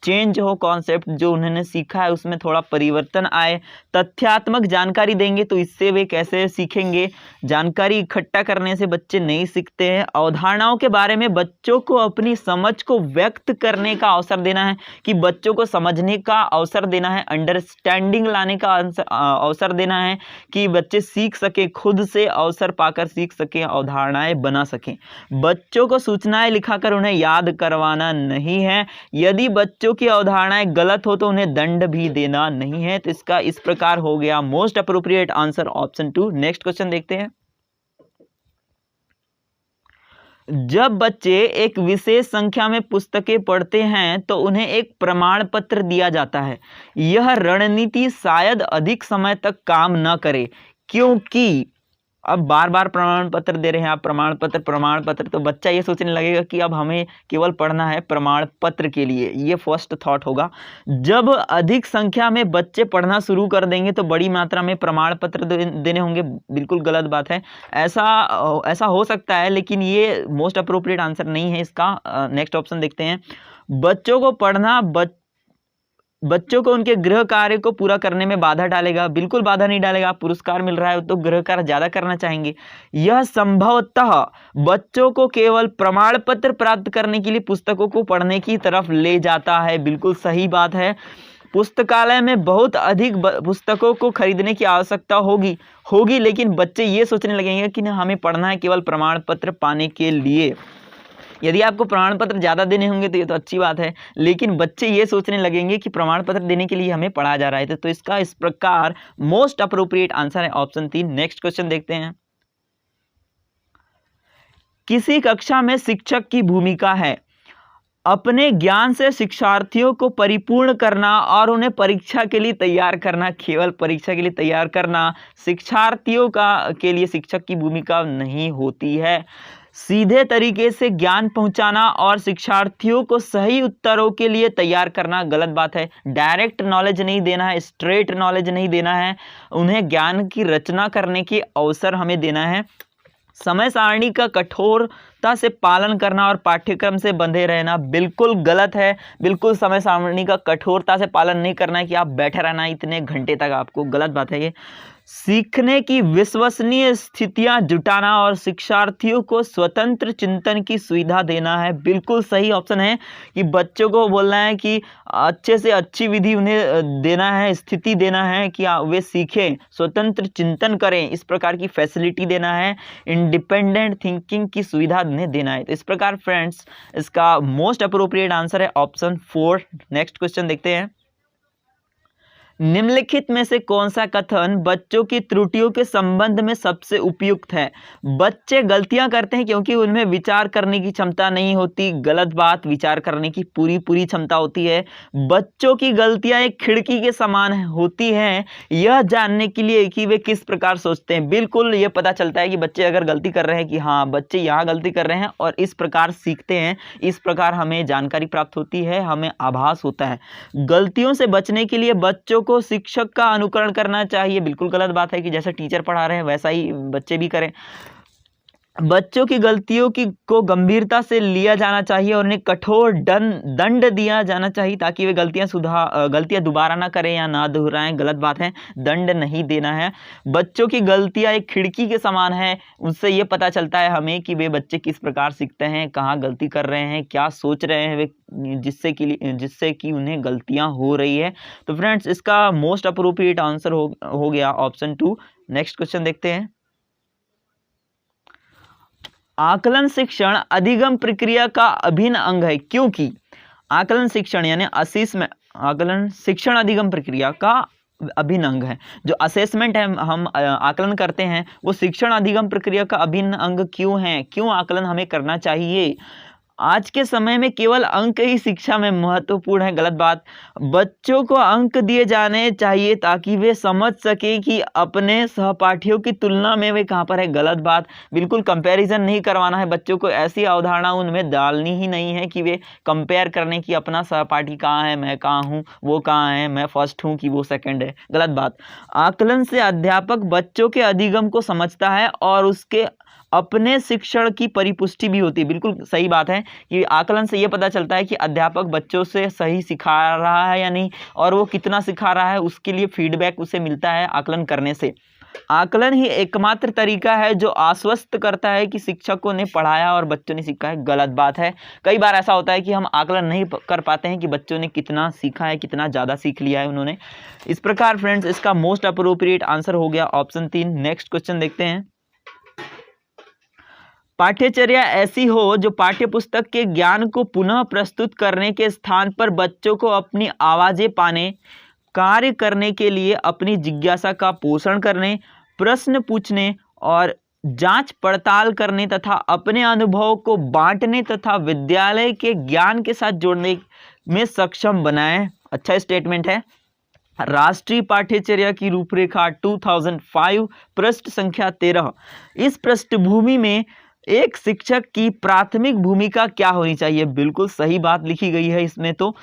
चेंज हो कॉन्सेप्ट, जो उन्होंने सीखा है उसमें थोड़ा परिवर्तन आए। तथ्यात्मक जानकारी देंगे तो इससे वे कैसे सीखेंगे? जानकारी इकट्ठा करने से बच्चे नहीं सीखते हैं। अवधारणाओं के बारे में बच्चों को अपनी समझ को व्यक्त करने का अवसर देना है कि बच्चों को समझने का अवसर देना है, अंडरस्टैंडिंग लाने का अवसर देना है कि बच्चे सीख सके, खुद से अवसर पाकर सीख सके, अवधारणाएं बना सकें। बच्चों को सूचनाएं लिखाकर उन्हें याद करवाना नहीं है। यदि बच्चों की अवधारणाएं गलत हो तो उन्हें दंड भी देना नहीं है। तो इसका इस प्रकार हो गया most appropriate answer option 2। Next question देखते हैं। जब बच्चे एक विशेष संख्या में पुस्तकें पढ़ते हैं तो उन्हें एक प्रमाण पत्र दिया जाता है। यह रणनीति शायद अधिक समय तक काम न करे क्योंकि अब बार बार प्रमाण पत्र दे रहे हैं आप, प्रमाण पत्र, तो बच्चा ये सोचने लगेगा कि अब हमें केवल पढ़ना है प्रमाण पत्र के लिए, ये फर्स्ट थॉट होगा। जब अधिक संख्या में बच्चे पढ़ना शुरू कर देंगे तो बड़ी मात्रा में प्रमाण पत्र देने होंगे, बिल्कुल गलत बात है। ऐसा हो सकता है लेकिन ये मोस्ट अप्रोप्रिएट आंसर नहीं है इसका। नेक्स्ट ऑप्शन देखते हैं। बच्चों को पढ़ना बच्चों को उनके गृह कार्य को पूरा करने में बाधा डालेगा, बिल्कुल बाधा नहीं डालेगा। पुरस्कार मिल रहा है तो गृह कार्य ज्यादा करना चाहेंगे। यह संभवतः बच्चों को केवल प्रमाण पत्र प्राप्त करने के लिए पुस्तकों को पढ़ने की तरफ ले जाता है, बिल्कुल सही बात है। पुस्तकालय में बहुत अधिक पुस्तकों को खरीदने की आवश्यकता होगी लेकिन बच्चे ये सोचने लगेंगे कि हमें पढ़ना है केवल प्रमाण पत्र पाने के लिए। यदि आपको प्रमाण पत्र ज़्यादा देने होंगे तो ये तो अच्छी बात है, लेकिन बच्चे ये सोचने लगेंगे कि प्रमाण पत्र देने के लिए हमें पढ़ा जा रहा है। तो इसका इस प्रकार मोस्ट अप्रोप्रिएट आंसर है ऑप्शन 3। नेक्स्ट क्वेश्चन देखते हैं। किसी कक्षा में शिक्षक की भूमिका है अपने ज्ञान से शिक्षार्थियों को परिपूर्ण करना और उन्हें परीक्षा के लिए तैयार करना, केवल परीक्षा के लिए तैयार करना। शिक्षार्थियों के लिए शिक्षक की भूमिका नहीं होती है। सीधे तरीके से ज्ञान पहुंचाना और शिक्षार्थियों को सही उत्तरों के लिए तैयार करना, गलत बात है। डायरेक्ट नॉलेज नहीं देना है, स्ट्रेट नॉलेज नहीं देना है, उन्हें ज्ञान की रचना करने की अवसर हमें देना है। समय सारणी का कठोरता नियमितता से पालन करना और पाठ्यक्रम से बंधे रहना बिल्कुल गलत है। बिल्कुल समय सारणी का कठोरता से पालन नहीं करना है कि आप बैठे रहना इतने घंटे तक, आपको गलत बात है ये। सीखने की विश्वसनीय स्थितियां जुटाना और शिक्षार्थियों को स्वतंत्र चिंतन की सुविधा देना है, बिल्कुल सही ऑप्शन है कि बच्चों को बोलना है कि अच्छे से अच्छी विधि उन्हें देना है, स्थिति देना है कि वे सीखें, स्वतंत्र चिंतन करें, इस प्रकार की फैसिलिटी देना है, इंडिपेंडेंट थिंकिंग की सुविधा उन्हें देना है। तो इस प्रकार फ्रेंड्स इसका मोस्ट अप्रोप्रिएट आंसर है ऑप्शन 4। नेक्स्ट क्वेश्चन देखते हैं। निम्नलिखित में से कौन सा कथन बच्चों की त्रुटियों के संबंध में सबसे उपयुक्त है? बच्चे गलतियां करते हैं क्योंकि उनमें विचार करने की क्षमता नहीं होती, गलत बात, विचार करने की पूरी क्षमता होती है। बच्चों की गलतियां एक खिड़की के समान होती हैं यह जानने के लिए कि वे किस प्रकार सोचते हैं। बिल्कुल ये पता चलता है कि बच्चे अगर गलती कर रहे हैं कि हाँ बच्चे यहाँ गलती कर रहे हैं और इस प्रकार सीखते हैं, इस प्रकार हमें जानकारी प्राप्त होती है, हमें आभास होता है। गलतियों से बचने के लिए बच्चों को शिक्षक का अनुकरण करना चाहिए, बिल्कुल गलत बात है कि जैसा टीचर पढ़ा रहे हैं वैसा ही बच्चे भी करें। बच्चों की गलतियों को गंभीरता से लिया जाना चाहिए और उन्हें कठोर दंड दिया जाना चाहिए ताकि वे गलतियां दोबारा ना करें या ना दोहराएं, गलत बात है, दंड नहीं देना है। बच्चों की गलतियां एक खिड़की के समान है, उससे ये पता चलता है हमें कि वे बच्चे किस प्रकार सीखते हैं, कहाँ गलती कर रहे हैं, क्या सोच रहे हैं वे, जिससे कि उन्हें गलतियां हो रही है। तो फ्रेंड्स इसका मोस्ट अप्रोप्रिएट आंसर हो गया ऑप्शन 2। नेक्स्ट क्वेश्चन देखते हैं। आकलन शिक्षण अधिगम प्रक्रिया का अभिन्न अंग है क्योंकि आकलन शिक्षण यानी आकलन शिक्षण अधिगम प्रक्रिया का अभिन्न अंग है। जो असेसमेंट है, हम आकलन करते हैं, वो शिक्षण अधिगम प्रक्रिया का अभिन्न अंग क्यों है? क्यों आकलन हमें करना चाहिए? आज के समय में केवल अंक ही शिक्षा में महत्वपूर्ण है, गलत बात। बच्चों को अंक दिए जाने चाहिए ताकि वे समझ सके कि अपने सहपाठियों की तुलना में वे कहाँ पर है, गलत बात। बिल्कुल कंपैरिजन नहीं करवाना है बच्चों को, ऐसी अवधारणा उनमें डालनी ही नहीं है कि वे कंपेयर करने की अपना सहपाठी कहाँ है, मैं कहाँ हूँ, वो कहाँ है, मैं फर्स्ट हूँ कि वो सेकंड है, गलत बात। आकलन से अध्यापक बच्चों के अधिगम को समझता है और उसके अपने शिक्षण की परिपुष्टि भी होती है, बिल्कुल सही बात है कि आकलन से यह पता चलता है कि अध्यापक बच्चों से सही सिखा रहा है या नहीं, और वो कितना सिखा रहा है उसके लिए फीडबैक उसे मिलता है आकलन करने से। आकलन ही एकमात्र तरीका है जो आश्वस्त करता है कि शिक्षकों ने पढ़ाया और बच्चों ने सीखा है, गलत बात है। कई बार ऐसा होता है कि हम आकलन नहीं कर पाते हैं कि बच्चों ने कितना सीखा है, कितना ज़्यादा सीख लिया है उन्होंने। इस प्रकार फ्रेंड्स इसका मोस्ट अप्रोप्रिएट आंसर हो गया ऑप्शन 3। नेक्स्ट क्वेश्चन देखते हैं। पाठ्यचर्या ऐसी हो जो पाठ्यपुस्तक के ज्ञान को पुनः प्रस्तुत करने के स्थान पर बच्चों को अपनी आवाज़ें पाने, कार्य करने के लिए अपनी जिज्ञासा का पोषण करने, प्रश्न पूछने और जांच पड़ताल करने तथा अपने अनुभव को बांटने तथा विद्यालय के ज्ञान के साथ जोड़ने में सक्षम बनाएं। अच्छा स्टेटमेंट है। राष्ट्रीय पाठ्यचर्या की रूपरेखा 2005 पृष्ठ संख्या 13। इस पृष्ठभूमि में एक शिक्षक की प्राथमिक भूमिका क्या होनी चाहिए? बिल्कुल सही बात लिखी गई है इसमें। तो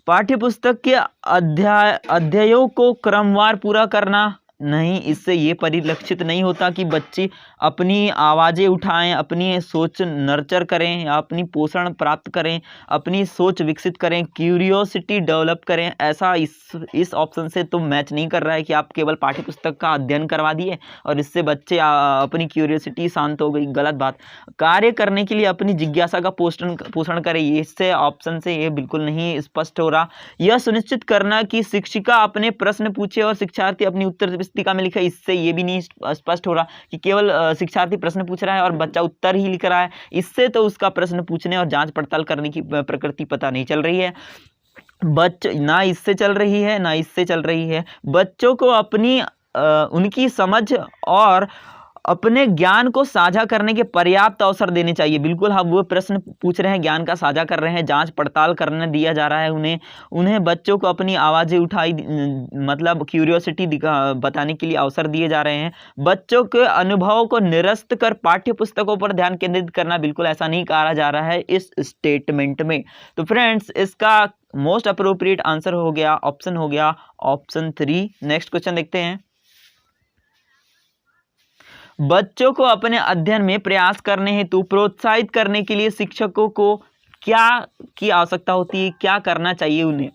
पाठ्यपुस्तक के अध्यायों को क्रमवार पूरा करना नहीं, इससे ये परिलक्षित नहीं होता कि बच्चे अपनी आवाज़ें उठाएं, अपनी सोच नर्चर करें या अपनी पोषण प्राप्त करें, अपनी सोच विकसित करें, क्यूरियोसिटी डेवलप करें। ऐसा इस ऑप्शन से तो मैच नहीं कर रहा है कि आप केवल पाठ्यपुस्तक का अध्ययन करवा दिए और इससे बच्चे अपनी क्यूरियोसिटी शांत हो गई, गलत बात। कार्य करने के लिए अपनी जिज्ञासा का पोषण करें, इससे ऑप्शन से ये बिल्कुल नहीं स्पष्ट हो रहा। यह सुनिश्चित करना कि शिक्षिका अपने प्रश्न पूछे और शिक्षार्थी अपनी उत्तर पुस्तिका में लिखा, इससे ये भी नहीं स्पष्ट हो रहा कि केवल शिक्षार्थी प्रश्न पूछ रहा है और बच्चा उत्तर ही लिख रहा है। इससे तो उसका प्रश्न पूछने और जांच पड़ताल करने की प्रकृति पता नहीं चल रही है। ना इससे चल रही है ना इससे चल रही है। बच्चों को अपनी उनकी समझ और अपने ज्ञान को साझा करने के पर्याप्त अवसर देने चाहिए। बिल्कुल हम वो प्रश्न पूछ रहे हैं, ज्ञान का साझा कर रहे हैं, जांच पड़ताल करने दिया जा रहा है उन्हें बच्चों को अपनी आवाज़ें उठाई मतलब क्यूरियोसिटी बताने के लिए अवसर दिए जा रहे हैं। बच्चों के अनुभवों को निरस्त कर पाठ्य पुस्तकों पर ध्यान केंद्रित करना, बिल्कुल ऐसा नहीं कहा जा रहा है इस स्टेटमेंट में। तो फ्रेंड्स इसका मोस्ट अप्रोप्रिएट आंसर हो गया ऑप्शन 3। नेक्स्ट क्वेश्चन देखते हैं। बच्चों को अपने अध्ययन में प्रयास करने हेतु प्रोत्साहित करने के लिए शिक्षकों को क्या की आवश्यकता होती है, क्या करना चाहिए उन्हें?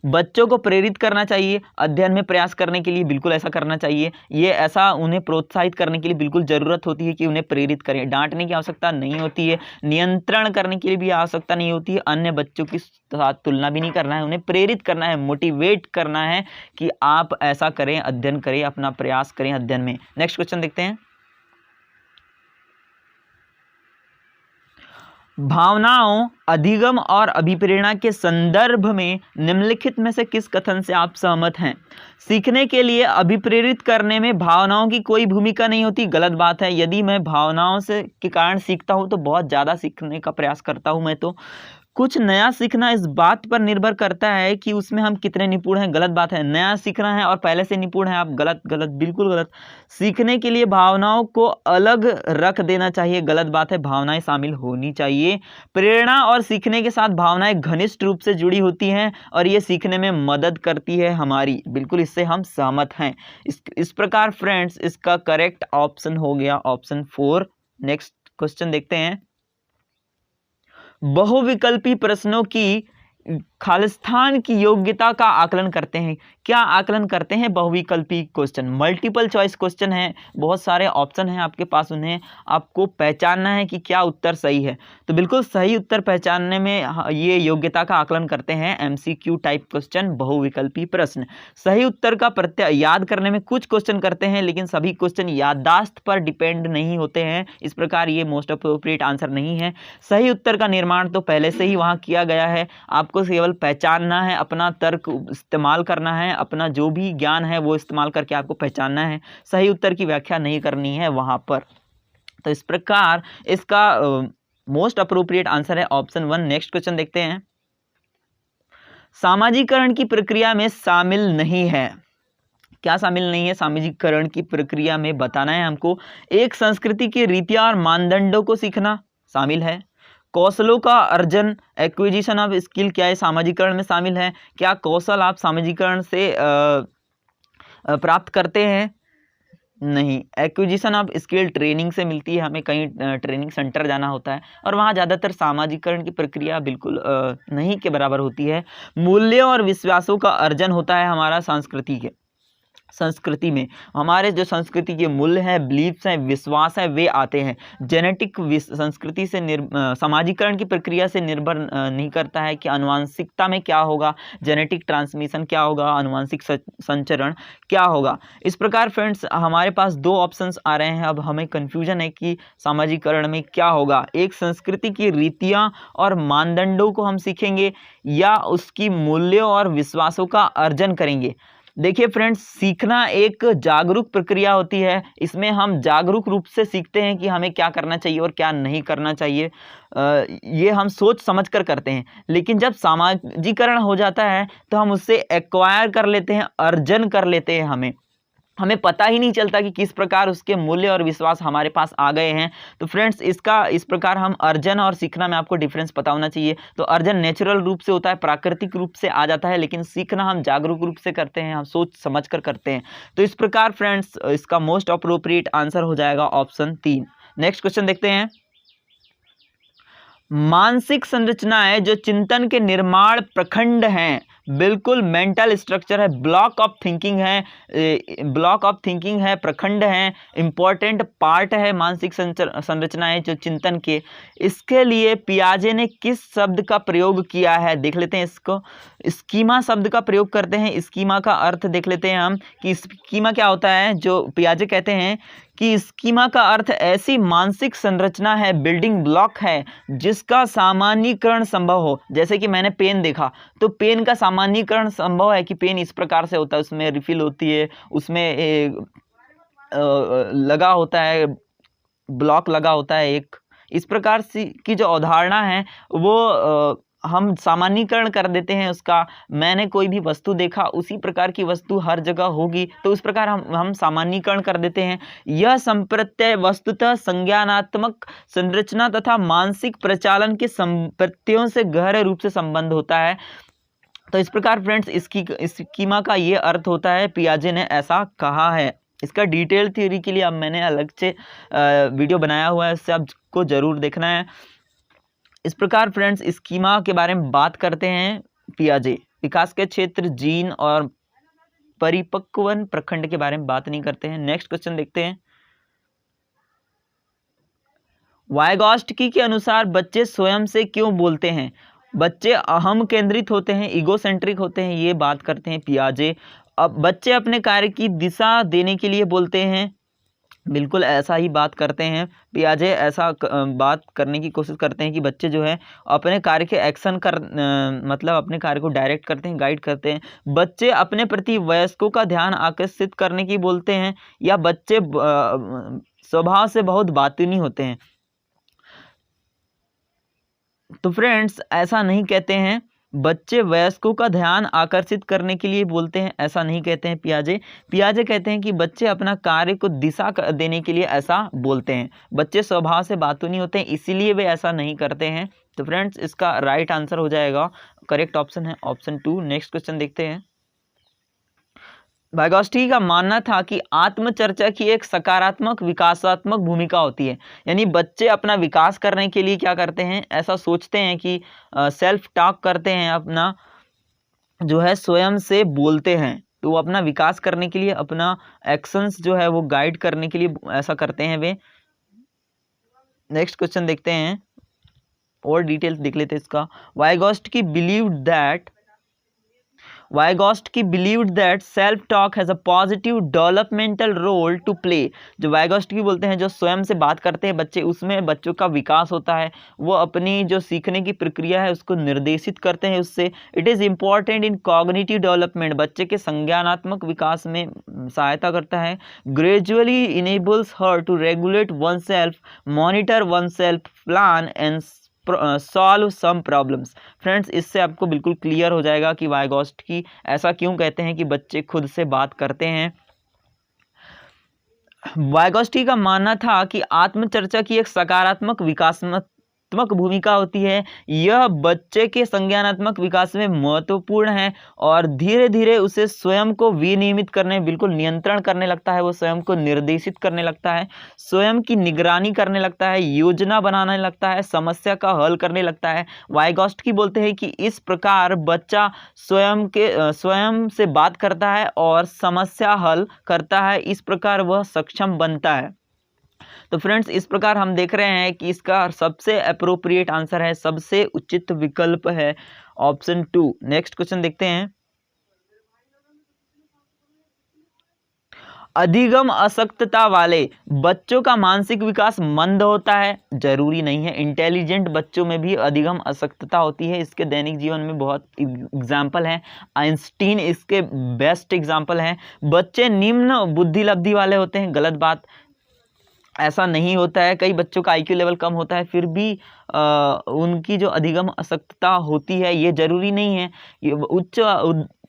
बच्चों को प्रेरित करना चाहिए अध्ययन में प्रयास करने के लिए, बिल्कुल ऐसा करना चाहिए। ये ऐसा उन्हें प्रोत्साहित करने के लिए बिल्कुल ज़रूरत होती है कि उन्हें प्रेरित करें। डांटने की आवश्यकता नहीं होती है, नियंत्रण करने के लिए भी आवश्यकता नहीं होती है, अन्य बच्चों के साथ तुलना भी नहीं करना है, उन्हें प्रेरित करना है, मोटिवेट करना है कि आप ऐसा करें, अध्ययन करें, अपना प्रयास करें अध्ययन में। नेक्स्ट क्वेश्चन देखते हैं। भावनाओं, अधिगम और अभिप्रेरणा के संदर्भ में निम्नलिखित में से किस कथन से आप सहमत हैं? सीखने के लिए अभिप्रेरित करने में भावनाओं की कोई भूमिका नहीं होती। गलत बात है। यदि मैं भावनाओं से के कारण सीखता हूं तो बहुत ज़्यादा सीखने का प्रयास करता हूं मैं तो। कुछ नया सीखना इस बात पर निर्भर करता है कि उसमें हम कितने निपुण हैं। गलत बात है। नया सीखना है और पहले से निपुण है आप, गलत गलत बिल्कुल गलत। सीखने के लिए भावनाओं को अलग रख देना चाहिए। गलत बात है, भावनाएं शामिल होनी चाहिए। प्रेरणा और सीखने के साथ भावनाएं घनिष्ठ रूप से जुड़ी होती हैं और ये सीखने में मदद करती है हमारी, बिल्कुल इससे हम सहमत हैं। इस प्रकार फ्रेंड्स इसका करेक्ट ऑप्शन हो गया ऑप्शन 4। नेक्स्ट क्वेश्चन देखते हैं। बहुविकल्पी प्रश्नों की खालिस्तान की योग्यता का आकलन करते हैं। क्या आकलन करते हैं? बहुविकल्पी क्वेश्चन, मल्टीपल चॉइस क्वेश्चन है, बहुत सारे ऑप्शन हैं आपके पास, उन्हें आपको पहचानना है कि क्या उत्तर सही है। तो बिल्कुल सही उत्तर पहचानने में ये योग्यता का आकलन करते हैं। MCQ टाइप क्वेश्चन, बहुविकल्पी प्रश्न। सही उत्तर का प्रत्यय याद करने में कुछ क्वेश्चन करते हैं, लेकिन सभी क्वेश्चन याददाश्त पर डिपेंड नहीं होते हैं, इस प्रकार ये मोस्ट अप्रोप्रिएट आंसर नहीं है। सही उत्तर का निर्माण तो पहले से ही वहाँ किया गया है, आपको केवल पहचानना है, अपना तर्क इस्तेमाल करना है, अपना जो भी ज्ञान है वो इस्तेमाल करके आपको पहचानना है। सही उत्तर की व्याख्या नहीं करनी है वहां पर। तो इस प्रकार इसका मोस्ट अप्रोप्रिएट आंसर है ऑप्शन 1। नेक्स्ट क्वेश्चन देखते हैं। सामाजिकरण की प्रक्रिया में शामिल नहीं है। क्या शामिल नहीं है? सामाजिकरण की प्रक्रिया में बताना है हमको। एक संस्कृति की रीतियां और मानदंडों को सीखना शामिल है। कौशलों का अर्जन, एक्विजिशन ऑफ स्किल, क्या है सामाजिकरण में शामिल है? क्या कौशल आप सामाजिकरण से प्राप्त करते हैं? नहीं। एक्विजिशन ऑफ स्किल ट्रेनिंग से मिलती है, हमें कहीं ट्रेनिंग सेंटर जाना होता है और वहाँ ज़्यादातर सामाजिकरण की प्रक्रिया बिल्कुल नहीं के बराबर होती है। मूल्यों और विश्वासों का अर्जन होता है हमारा संस्कृति में। हमारे जो संस्कृति के मूल्य हैं, बिलीफ्स हैं, विश्वास है, वे आते हैं। जेनेटिक संस्कृति से सामाजिकरण की प्रक्रिया से निर्भर नहीं करता है कि आनुवांशिकता में क्या होगा, जेनेटिक ट्रांसमिशन क्या होगा, आनुवांशिक संचरण क्या होगा। इस प्रकार फ्रेंड्स हमारे पास 2 ऑप्शंस आ रहे हैं। अब हमें कन्फ्यूजन है कि सामाजिकरण में क्या होगा। एक संस्कृति की रीतियाँ और मानदंडों को हम सीखेंगे या उसकी मूल्यों और विश्वासों का अर्जन करेंगे। देखिए फ्रेंड्स, सीखना एक जागरूक प्रक्रिया होती है। इसमें हम जागरूक रूप से सीखते हैं कि हमें क्या करना चाहिए और क्या नहीं करना चाहिए। ये हम सोच समझ कर करते हैं। लेकिन जब सामाजिकरण हो जाता है तो हम उससे एक्वायर कर लेते हैं, अर्जन कर लेते हैं। हमें पता ही नहीं चलता कि किस प्रकार उसके मूल्य और विश्वास हमारे पास आ गए हैं। तो फ्रेंड्स इस प्रकार हम अर्जन और सीखना में आपको डिफरेंस पता होना चाहिए। तो अर्जन नेचुरल रूप से होता है, प्राकृतिक रूप से आ जाता है, लेकिन सीखना हम जागरूक रूप से करते हैं, हम सोच समझ कर करते हैं। तो इस प्रकार फ्रेंड्स इसका मोस्ट अप्रोप्रिएट आंसर हो जाएगा ऑप्शन 3। नेक्स्ट क्वेश्चन देखते हैं। मानसिक संरचनाएं जो चिंतन के निर्माण प्रखंड हैं, बिल्कुल मेंटल स्ट्रक्चर है, ब्लॉक ऑफ थिंकिंग है, प्रखंड है, इंपॉर्टेंट पार्ट है मानसिक संरचनाएं जो चिंतन के। इसके लिए पियाजे ने किस शब्द का प्रयोग किया है? देख लेते हैं इसको। स्कीमा शब्द का प्रयोग करते हैं। स्कीमा का अर्थ देख लेते हैं हम कि स्कीमा क्या होता है। जो पियाजे कहते हैं कि स्कीमा का अर्थ ऐसी मानसिक संरचना है, बिल्डिंग ब्लॉक है, जिसका सामान्यीकरण संभव हो। जैसे कि मैंने पेन देखा, तो पेन का सामान्यीकरण संभव है कि पेन इस प्रकार से होता है, उसमें रिफिल होती है, उसमें लगा होता है, ब्लॉक लगा होता है एक। इस प्रकार की जो अवधारणा है वो हम सामान्यीकरण कर देते हैं उसका। मैंने कोई भी वस्तु देखा, उसी प्रकार की वस्तु हर जगह होगी, तो उस प्रकार हम सामान्यीकरण कर देते हैं। यह संप्रत्यय वस्तुतः संज्ञानात्मक संरचना तथा मानसिक प्रचालन के संप्रत्ययों से गहरे रूप से संबंध होता है। तो इस प्रकार फ्रेंड्स इसकी स्कीमा का ये अर्थ होता है, पियाजे ने ऐसा कहा है। इसका डिटेल थ्योरी के लिए अब मैंने अलग से वीडियो बनाया हुआ है, उससे आपको ज़रूर देखना है। इस प्रकार फ्रेंड्स स्कीमा के बारे में बात करते हैं पियाजे। विकास के क्षेत्र, जीन और परिपक्वन प्रखंड के बारे में बात नहीं करते हैं। नेक्स्ट क्वेश्चन देखते हैं। वाइगॉस्टकी के अनुसार बच्चे स्वयं से क्यों बोलते हैं? बच्चे अहम केंद्रित होते हैं, ईगोसेंट्रिक होते हैं, ये बात करते हैं पियाजे। अब बच्चे अपने कार्य की दिशा देने के लिए बोलते हैं, बिल्कुल ऐसा ही बात करते हैं पियाजे। ऐसा बात करने की कोशिश करते हैं कि बच्चे जो है अपने कार्य के एक्शन मतलब अपने कार्य को डायरेक्ट करते हैं, गाइड करते हैं। बच्चे अपने प्रति वयस्कों का ध्यान आकर्षित करने की बोलते हैं, या बच्चे स्वभाव से बहुत बातूनी होते हैं। तो फ्रेंड्स ऐसा नहीं कहते हैं, बच्चे वयस्कों का ध्यान आकर्षित करने के लिए बोलते हैं, ऐसा नहीं कहते हैं पियाजे। पियाजे कहते हैं कि बच्चे अपना कार्य को दिशा देने के लिए ऐसा बोलते हैं। बच्चे स्वभाव से बातूनी होते हैं, इसीलिए वे ऐसा नहीं करते हैं। तो फ्रेंड्स इसका राइट आंसर हो जाएगा, करेक्ट ऑप्शन है ऑप्शन 2। नेक्स्ट क्वेश्चन देखते हैं। वाइगॉस्टी का मानना था कि आत्मचर्चा की एक सकारात्मक विकासात्मक भूमिका होती है, यानी बच्चे अपना विकास करने के लिए क्या करते हैं, ऐसा सोचते हैं कि सेल्फ टॉक करते हैं, अपना जो है स्वयं से बोलते हैं। तो वो अपना विकास करने के लिए, अपना एक्शंस जो है वो गाइड करने के लिए ऐसा करते हैं वे। नेक्स्ट क्वेश्चन देखते हैं, और डिटेल्स देख लेते हैं इसका। वाइगॉस्टी believed that self talk has a positive developmental role to play। जो वाइगॉस्टी बोलते हैं जो स्वयं से बात करते हैं बच्चे, उसमें बच्चों का विकास होता है, वो अपनी जो सीखने की प्रक्रिया है उसको निर्देशित करते हैं उससे। It is important in cognitive development, बच्चे के संज्ञानात्मक विकास में सहायता करता है। Gradually enables her to regulate oneself, monitor oneself, plan and solve some problems. Friends इससे आपको बिल्कुल क्लियर हो जाएगा कि वाइगॉस्टी ऐसा क्यों कहते हैं कि बच्चे खुद से बात करते हैं। वाइगॉस्टी का मानना था कि आत्मचर्चा की एक सकारात्मक विकासात्मक भूमिका होती है, यह बच्चे के संज्ञानात्मक विकास में महत्वपूर्ण है और धीरे धीरे उसे स्वयं को विनियमित करने, बिल्कुल नियंत्रण करने लगता है, वो स्वयं को निर्देशित करने लगता है, स्वयं की निगरानी करने लगता है, योजना बनाने लगता है, समस्या का हल करने लगता है। वाइगॉस्टी बोलते हैं कि इस प्रकार बच्चा स्वयं से बात करता है और समस्या हल करता है, इस प्रकार वह सक्षम बनता है। तो फ्रेंड्स इस प्रकार हम देख रहे हैं कि इसका सबसे अप्रोप्रिएट आंसर है, सबसे उचित विकल्प है ऑप्शन 2। नेक्स्ट क्वेश्चन देखते हैं। अधिगम अशक्तता वाले बच्चों का मानसिक विकास मंद होता है, जरूरी नहीं है। इंटेलिजेंट बच्चों में भी अधिगम अशक्तता होती है, इसके दैनिक जीवन में बहुत एग्जाम्पल हैं। आइंस्टीन इसके बेस्ट एग्जाम्पल हैं। बच्चे निम्न बुद्धि लब्धि वाले होते हैं, गलत बात, ऐसा नहीं होता है। कई बच्चों का IQ लेवल कम होता है, फिर भी उनकी जो अधिगम अशक्तता होती है, ये जरूरी नहीं है। ये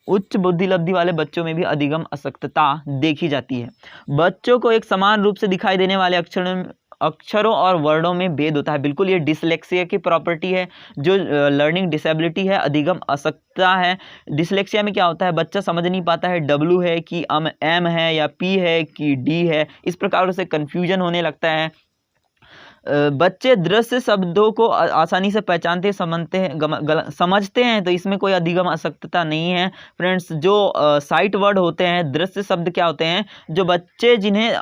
उच्च बुद्धि लब्धि वाले बच्चों में भी अधिगम अशक्तता देखी जाती है। बच्चों को एक समान रूप से दिखाई देने वाले अक्षरों और वर्णों में भेद होता है, बिल्कुल ये डिसलेक्सिया की प्रॉपर्टी है। जो लर्निंग डिसेबिलिटी है, अधिगम अशक्तता है। डिसलेक्सिया में क्या होता है, बच्चा समझ नहीं पाता है W है कि M है, या P है कि D है, इस प्रकार से कन्फ्यूजन होने लगता है। बच्चे दृश्य शब्दों को आसानी से पहचानते समझते हैं, तो इसमें कोई अधिगम अशक्तता नहीं है। फ्रेंड्स जो साइट वर्ड होते हैं, दृश्य शब्द क्या होते हैं, जो बच्चे जिन्हें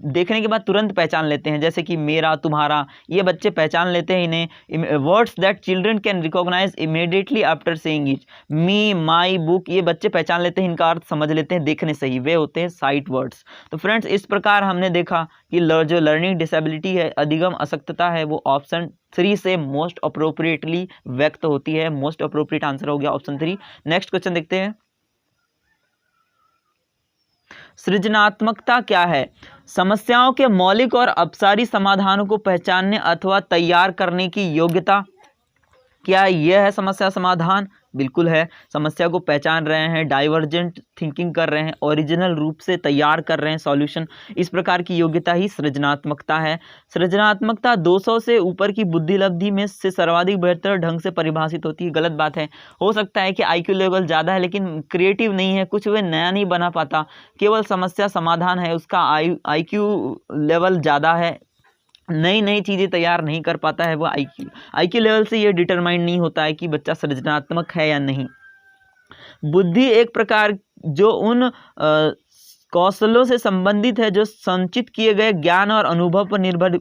देखने के बाद तुरंत पहचान लेते हैं, जैसे कि मेरा, तुम्हारा, ये बच्चे पहचान लेते हैं इन्हें। Words that children can recognise immediately after saying it, me, my, book, ये बच्चे पहचान लेते हैं, इनका अर्थ समझ लेते हैं देखने से ही, वे होते हैं साइट वर्ड्स। तो फ्रेंड्स इस प्रकार हमने देखा कि जो लर्निंग डिसेबिलिटी है, अधिगम अशक्तता है, वो ऑप्शन 3 से मोस्ट अप्रोप्रिएटली व्यक्त होती है। मोस्ट अप्रोप्रिएट आंसर हो गया ऑप्शन 3। नेक्स्ट क्वेश्चन देखते हैं। सृजनात्मकता क्या है? समस्याओं के मौलिक और अपसारी समाधानों को पहचानने अथवा तैयार करने की योग्यता। क्या यह है समस्या समाधान? बिल्कुल है। समस्या को पहचान रहे हैं, डाइवर्जेंट थिंकिंग कर रहे हैं, ओरिजिनल रूप से तैयार कर रहे हैं सॉल्यूशन। इस प्रकार की योग्यता ही सृजनात्मकता है। सृजनात्मकता 200 से ऊपर की बुद्धिलब्धि में से सर्वाधिक बेहतर ढंग से परिभाषित होती है। गलत बात है। हो सकता है कि आईक्यू लेवल ज़्यादा है लेकिन क्रिएटिव नहीं है, कुछ वे नया नहीं बना पाता, केवल समस्या समाधान है, उसका आईक्यू लेवल ज़्यादा है, नई नई चीज़ें तैयार नहीं कर पाता है। वो आईक्यू लेवल से ये डिटरमाइन नहीं होता है कि बच्चा सृजनात्मक है या नहीं। बुद्धि एक प्रकार जो उन कौशलों से संबंधित है जो संचित किए गए ज्ञान और अनुभव पर निर्भर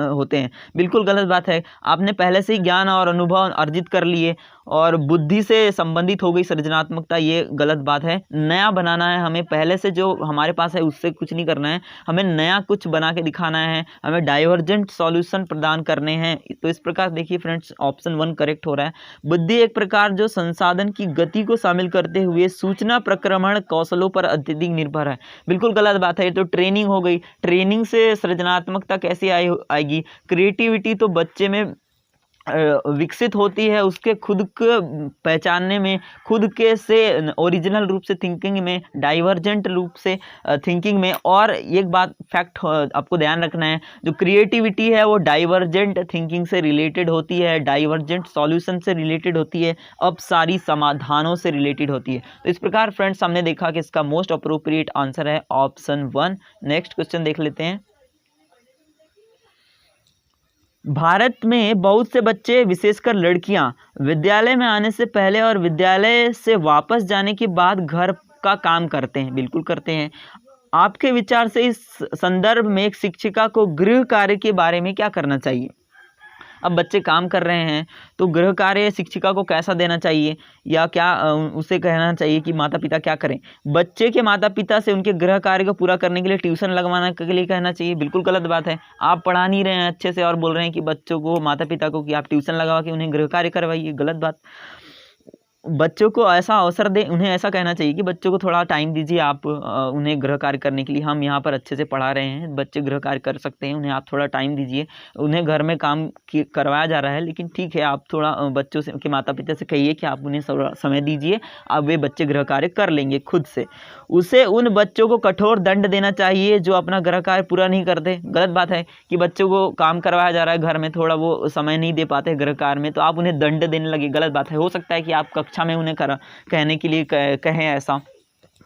होते हैं। बिल्कुल गलत बात है। आपने पहले से ही ज्ञान और अनुभव अर्जित कर लिए और बुद्धि से संबंधित हो गई सृजनात्मकता, ये गलत बात है। नया बनाना है हमें, पहले से जो हमारे पास है उससे कुछ नहीं करना है, हमें नया कुछ बना के दिखाना है, हमें डाइवर्जेंट सॉल्यूशन प्रदान करने हैं। तो इस प्रकार देखिए फ्रेंड्स, ऑप्शन 1 करेक्ट हो रहा है। बुद्धि एक प्रकार जो संसाधन की गति को शामिल करते हुए सूचना प्रक्रमण कौशलों पर अत्यधिक निर्भर है। बिल्कुल गलत बात है। ये तो ट्रेनिंग हो गई। ट्रेनिंग से सृजनात्मकता कैसे आएगी? क्रिएटिविटी तो बच्चे में विकसित होती है उसके खुद को पहचानने में, खुद के से ओरिजिनल रूप से थिंकिंग में, डाइवर्जेंट रूप से थिंकिंग में। और एक बात फैक्ट आपको ध्यान रखना है, जो क्रिएटिविटी है वो डाइवर्जेंट थिंकिंग से रिलेटेड होती है, डाइवर्जेंट सॉल्यूशन से रिलेटेड होती है, अब सारी समाधानों से रिलेटेड होती है। तो इस प्रकार फ्रेंड्स हमने देखा कि इसका मोस्ट अप्रोप्रिएट आंसर है ऑप्शन 1। नेक्स्ट क्वेश्चन देख लेते हैं। भारत में बहुत से बच्चे, विशेषकर लड़कियां, विद्यालय में आने से पहले और विद्यालय से वापस जाने के बाद घर का काम करते हैं। बिल्कुल करते हैं। आपके विचार से इस संदर्भ में एक शिक्षिका को गृह कार्य के बारे में क्या करना चाहिए? अब बच्चे काम कर रहे हैं तो गृह कार्य शिक्षिका को कैसा देना चाहिए, या क्या उसे कहना चाहिए कि माता पिता क्या करें? बच्चे के माता पिता से उनके गृह कार्य को पूरा करने के लिए ट्यूशन लगवाने के लिए कहना चाहिए। बिल्कुल गलत बात है। आप पढ़ा नहीं रहे हैं अच्छे से और बोल रहे हैं कि बच्चों को, माता पिता को, कि आप ट्यूशन लगवा के उन्हें गृह कार्य करवाइए। गलत बात। बच्चों को ऐसा अवसर दें, उन्हें ऐसा कहना चाहिए कि बच्चों को थोड़ा टाइम दीजिए आप, उन्हें गृह कार्य करने के लिए। हम यहाँ पर अच्छे से पढ़ा रहे हैं, बच्चे गृह कार्य कर सकते हैं, उन्हें आप थोड़ा टाइम दीजिए। उन्हें घर में काम करवाया जा रहा है लेकिन ठीक है, आप थोड़ा बच्चों से, के माता पिता से कहिए कि आप उन्हें थोड़ा समय दीजिए, अब वे बच्चे गृह कार्य कर लेंगे खुद से। उसे उन बच्चों को कठोर दंड देना चाहिए जो अपना गृह कार्य पूरा नहीं करते। गलत बात है कि बच्चों को काम करवाया जा रहा है घर में, थोड़ा वो समय नहीं दे पाते गृह कार्य में, तो आप उन्हें दंड देने लगे। गलत बात है। हो सकता है कि आप कक्षा में उन्हें कहने के लिए कहें ऐसा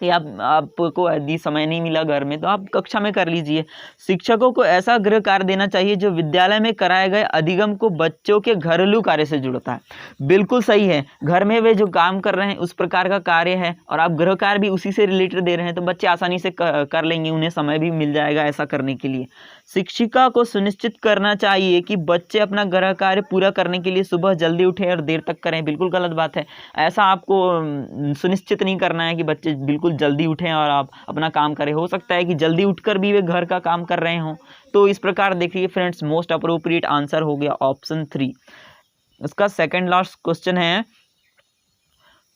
कि आपको यदि समय नहीं मिला घर में तो आप कक्षा में कर लीजिए। शिक्षकों को ऐसा गृह कार्य देना चाहिए जो विद्यालय में कराए गए अधिगम को बच्चों के घरेलू कार्य से जुड़ता है। बिल्कुल सही है। घर में वे जो काम कर रहे हैं उस प्रकार का कार्य है और आप गृह कार्य भी उसी से रिलेटेड दे रहे हैं, तो बच्चे आसानी से कर लेंगे, उन्हें समय भी मिल जाएगा ऐसा करने के लिए। शिक्षिका को सुनिश्चित करना चाहिए कि बच्चे अपना गृह कार्य पूरा करने के लिए सुबह जल्दी उठें और देर तक करें। बिल्कुल गलत बात है। ऐसा आपको सुनिश्चित नहीं करना है कि बच्चे बिल्कुल जल्दी उठें और आप अपना काम करें। हो सकता है कि जल्दी उठकर भी वे घर का काम कर रहे हों। तो इस प्रकार देखिए फ्रेंड्स, मोस्ट अप्रोप्रिएट आंसर हो गया ऑप्शन 3। इसका सेकंड लास्ट क्वेश्चन है,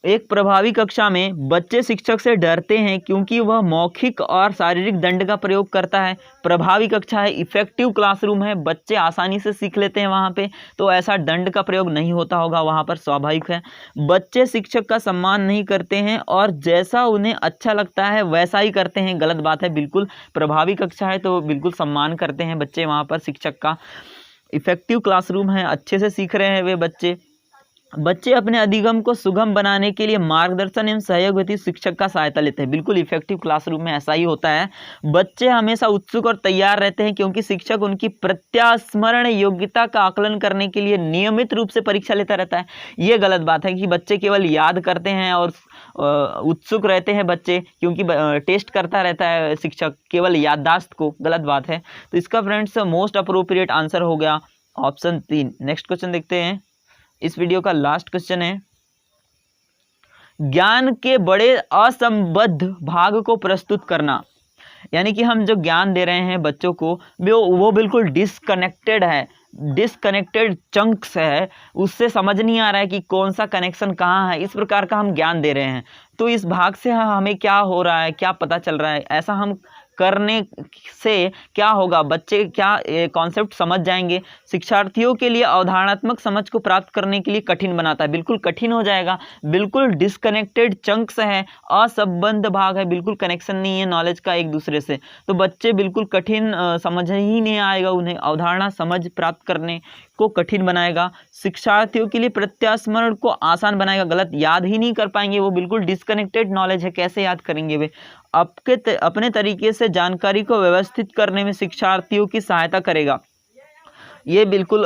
एक प्रभावी कक्षा में बच्चे शिक्षक से डरते हैं क्योंकि वह मौखिक और शारीरिक दंड का प्रयोग करता है। प्रभावी कक्षा है, इफेक्टिव क्लासरूम है, बच्चे आसानी से सीख लेते हैं वहाँ पे, तो ऐसा दंड का प्रयोग नहीं होता होगा वहाँ पर, स्वाभाविक है। बच्चे शिक्षक का सम्मान नहीं करते हैं और जैसा उन्हें अच्छा लगता है वैसा ही करते हैं। गलत बात है। बिल्कुल प्रभावी कक्षा है तो बिल्कुल सम्मान करते हैं बच्चे वहाँ पर शिक्षक का। इफेक्टिव क्लासरूम है, अच्छे से सीख रहे हैं वे बच्चे। बच्चे अपने अधिगम को सुगम बनाने के लिए मार्गदर्शन एवं सहयोग हेतु शिक्षक का सहायता लेते हैं। बिल्कुल इफेक्टिव क्लासरूम में ऐसा ही होता है। बच्चे हमेशा उत्सुक और तैयार रहते हैं क्योंकि शिक्षक उनकी प्रत्यास्मरण योग्यता का आकलन करने के लिए नियमित रूप से परीक्षा लेता रहता है। ये गलत बात है कि बच्चे केवल याद करते हैं और उत्सुक रहते हैं बच्चे, क्योंकि टेस्ट करता रहता है शिक्षक केवल याददाश्त को। गलत बात है। तो इसका फ्रेंड्स मोस्ट अप्रोप्रिएट आंसर हो गया ऑप्शन 3। नेक्स्ट क्वेश्चन देखते हैं। इस वीडियो का लास्ट क्वेश्चन है, ज्ञान के बड़े असंबद्ध भाग को प्रस्तुत करना। यानी कि हम जो ज्ञान दे रहे हैं बच्चों को वो बिल्कुल डिसकनेक्टेड है, डिसकनेक्टेड चंक्स है, उससे समझ नहीं आ रहा है कि कौन सा कनेक्शन कहाँ है। इस प्रकार का हम ज्ञान दे रहे हैं, तो इस भाग से हमें क्या हो रहा है, क्या पता चल रहा है, ऐसा हम करने से क्या होगा, बच्चे क्या कॉन्सेप्ट समझ जाएंगे। शिक्षार्थियों के लिए अवधारणात्मक समझ को प्राप्त करने के लिए कठिन बनाता है, बिल्कुल कठिन हो जाएगा, बिल्कुल डिस्कनेक्टेड चंक्स है, असंबद्ध भाग है, बिल्कुल कनेक्शन नहीं है नॉलेज का एक दूसरे से, तो बच्चे बिल्कुल कठिन समझ ही नहीं आएगा, उन्हें अवधारणा समझ प्राप्त करने को कठिन बनाएगा। शिक्षार्थियों के लिए प्रत्यास्मरण को आसान बनाएगा, गलत याद ही नहीं कर पाएंगे, वो बिल्कुल डिस्कनेक्टेड नॉलेज है, कैसे याद करेंगे वे। अपने तरीके से जानकारी को व्यवस्थित करने में शिक्षार्थियों की सहायता करेगा, ये बिल्कुल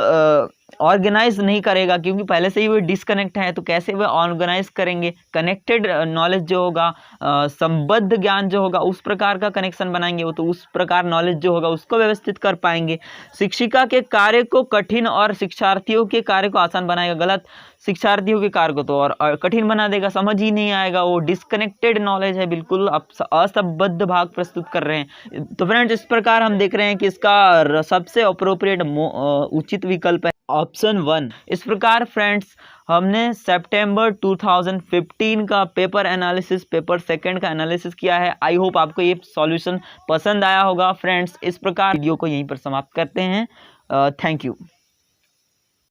ऑर्गेनाइज नहीं करेगा, क्योंकि पहले से ही वो डिस्कनेक्ट है, तो कैसे वे ऑर्गेनाइज करेंगे। कनेक्टेड नॉलेज जो होगा, संबद्ध ज्ञान जो होगा, उस प्रकार का कनेक्शन बनाएंगे वो, तो उस प्रकार नॉलेज जो होगा उसको व्यवस्थित कर पाएंगे। शिक्षिका के कार्य को कठिन और शिक्षार्थियों के कार्य को आसान बनाएगा, गलत, शिक्षार्थियों के कार्य को तो और कठिन बना देगा, समझ ही नहीं आएगा, वो डिस्कनेक्टेड नॉलेज है, बिल्कुल असंबद्ध भाग प्रस्तुत कर रहे हैं। तो फ्रेंड्स इस प्रकार हम देख रहे हैं कि इसका सबसे अप्रोप्रिएट उचित विकल्प है ऑप्शन 1। इस प्रकार फ्रेंड्स हमने सितंबर 2015 का पेपर एनालिसिस, पेपर सेकंड का एनालिसिस किया है। आई होप आपको ये सॉल्यूशन पसंद आया होगा फ्रेंड्स। इस प्रकार वीडियो को यहीं पर समाप्त करते हैं। Thank you.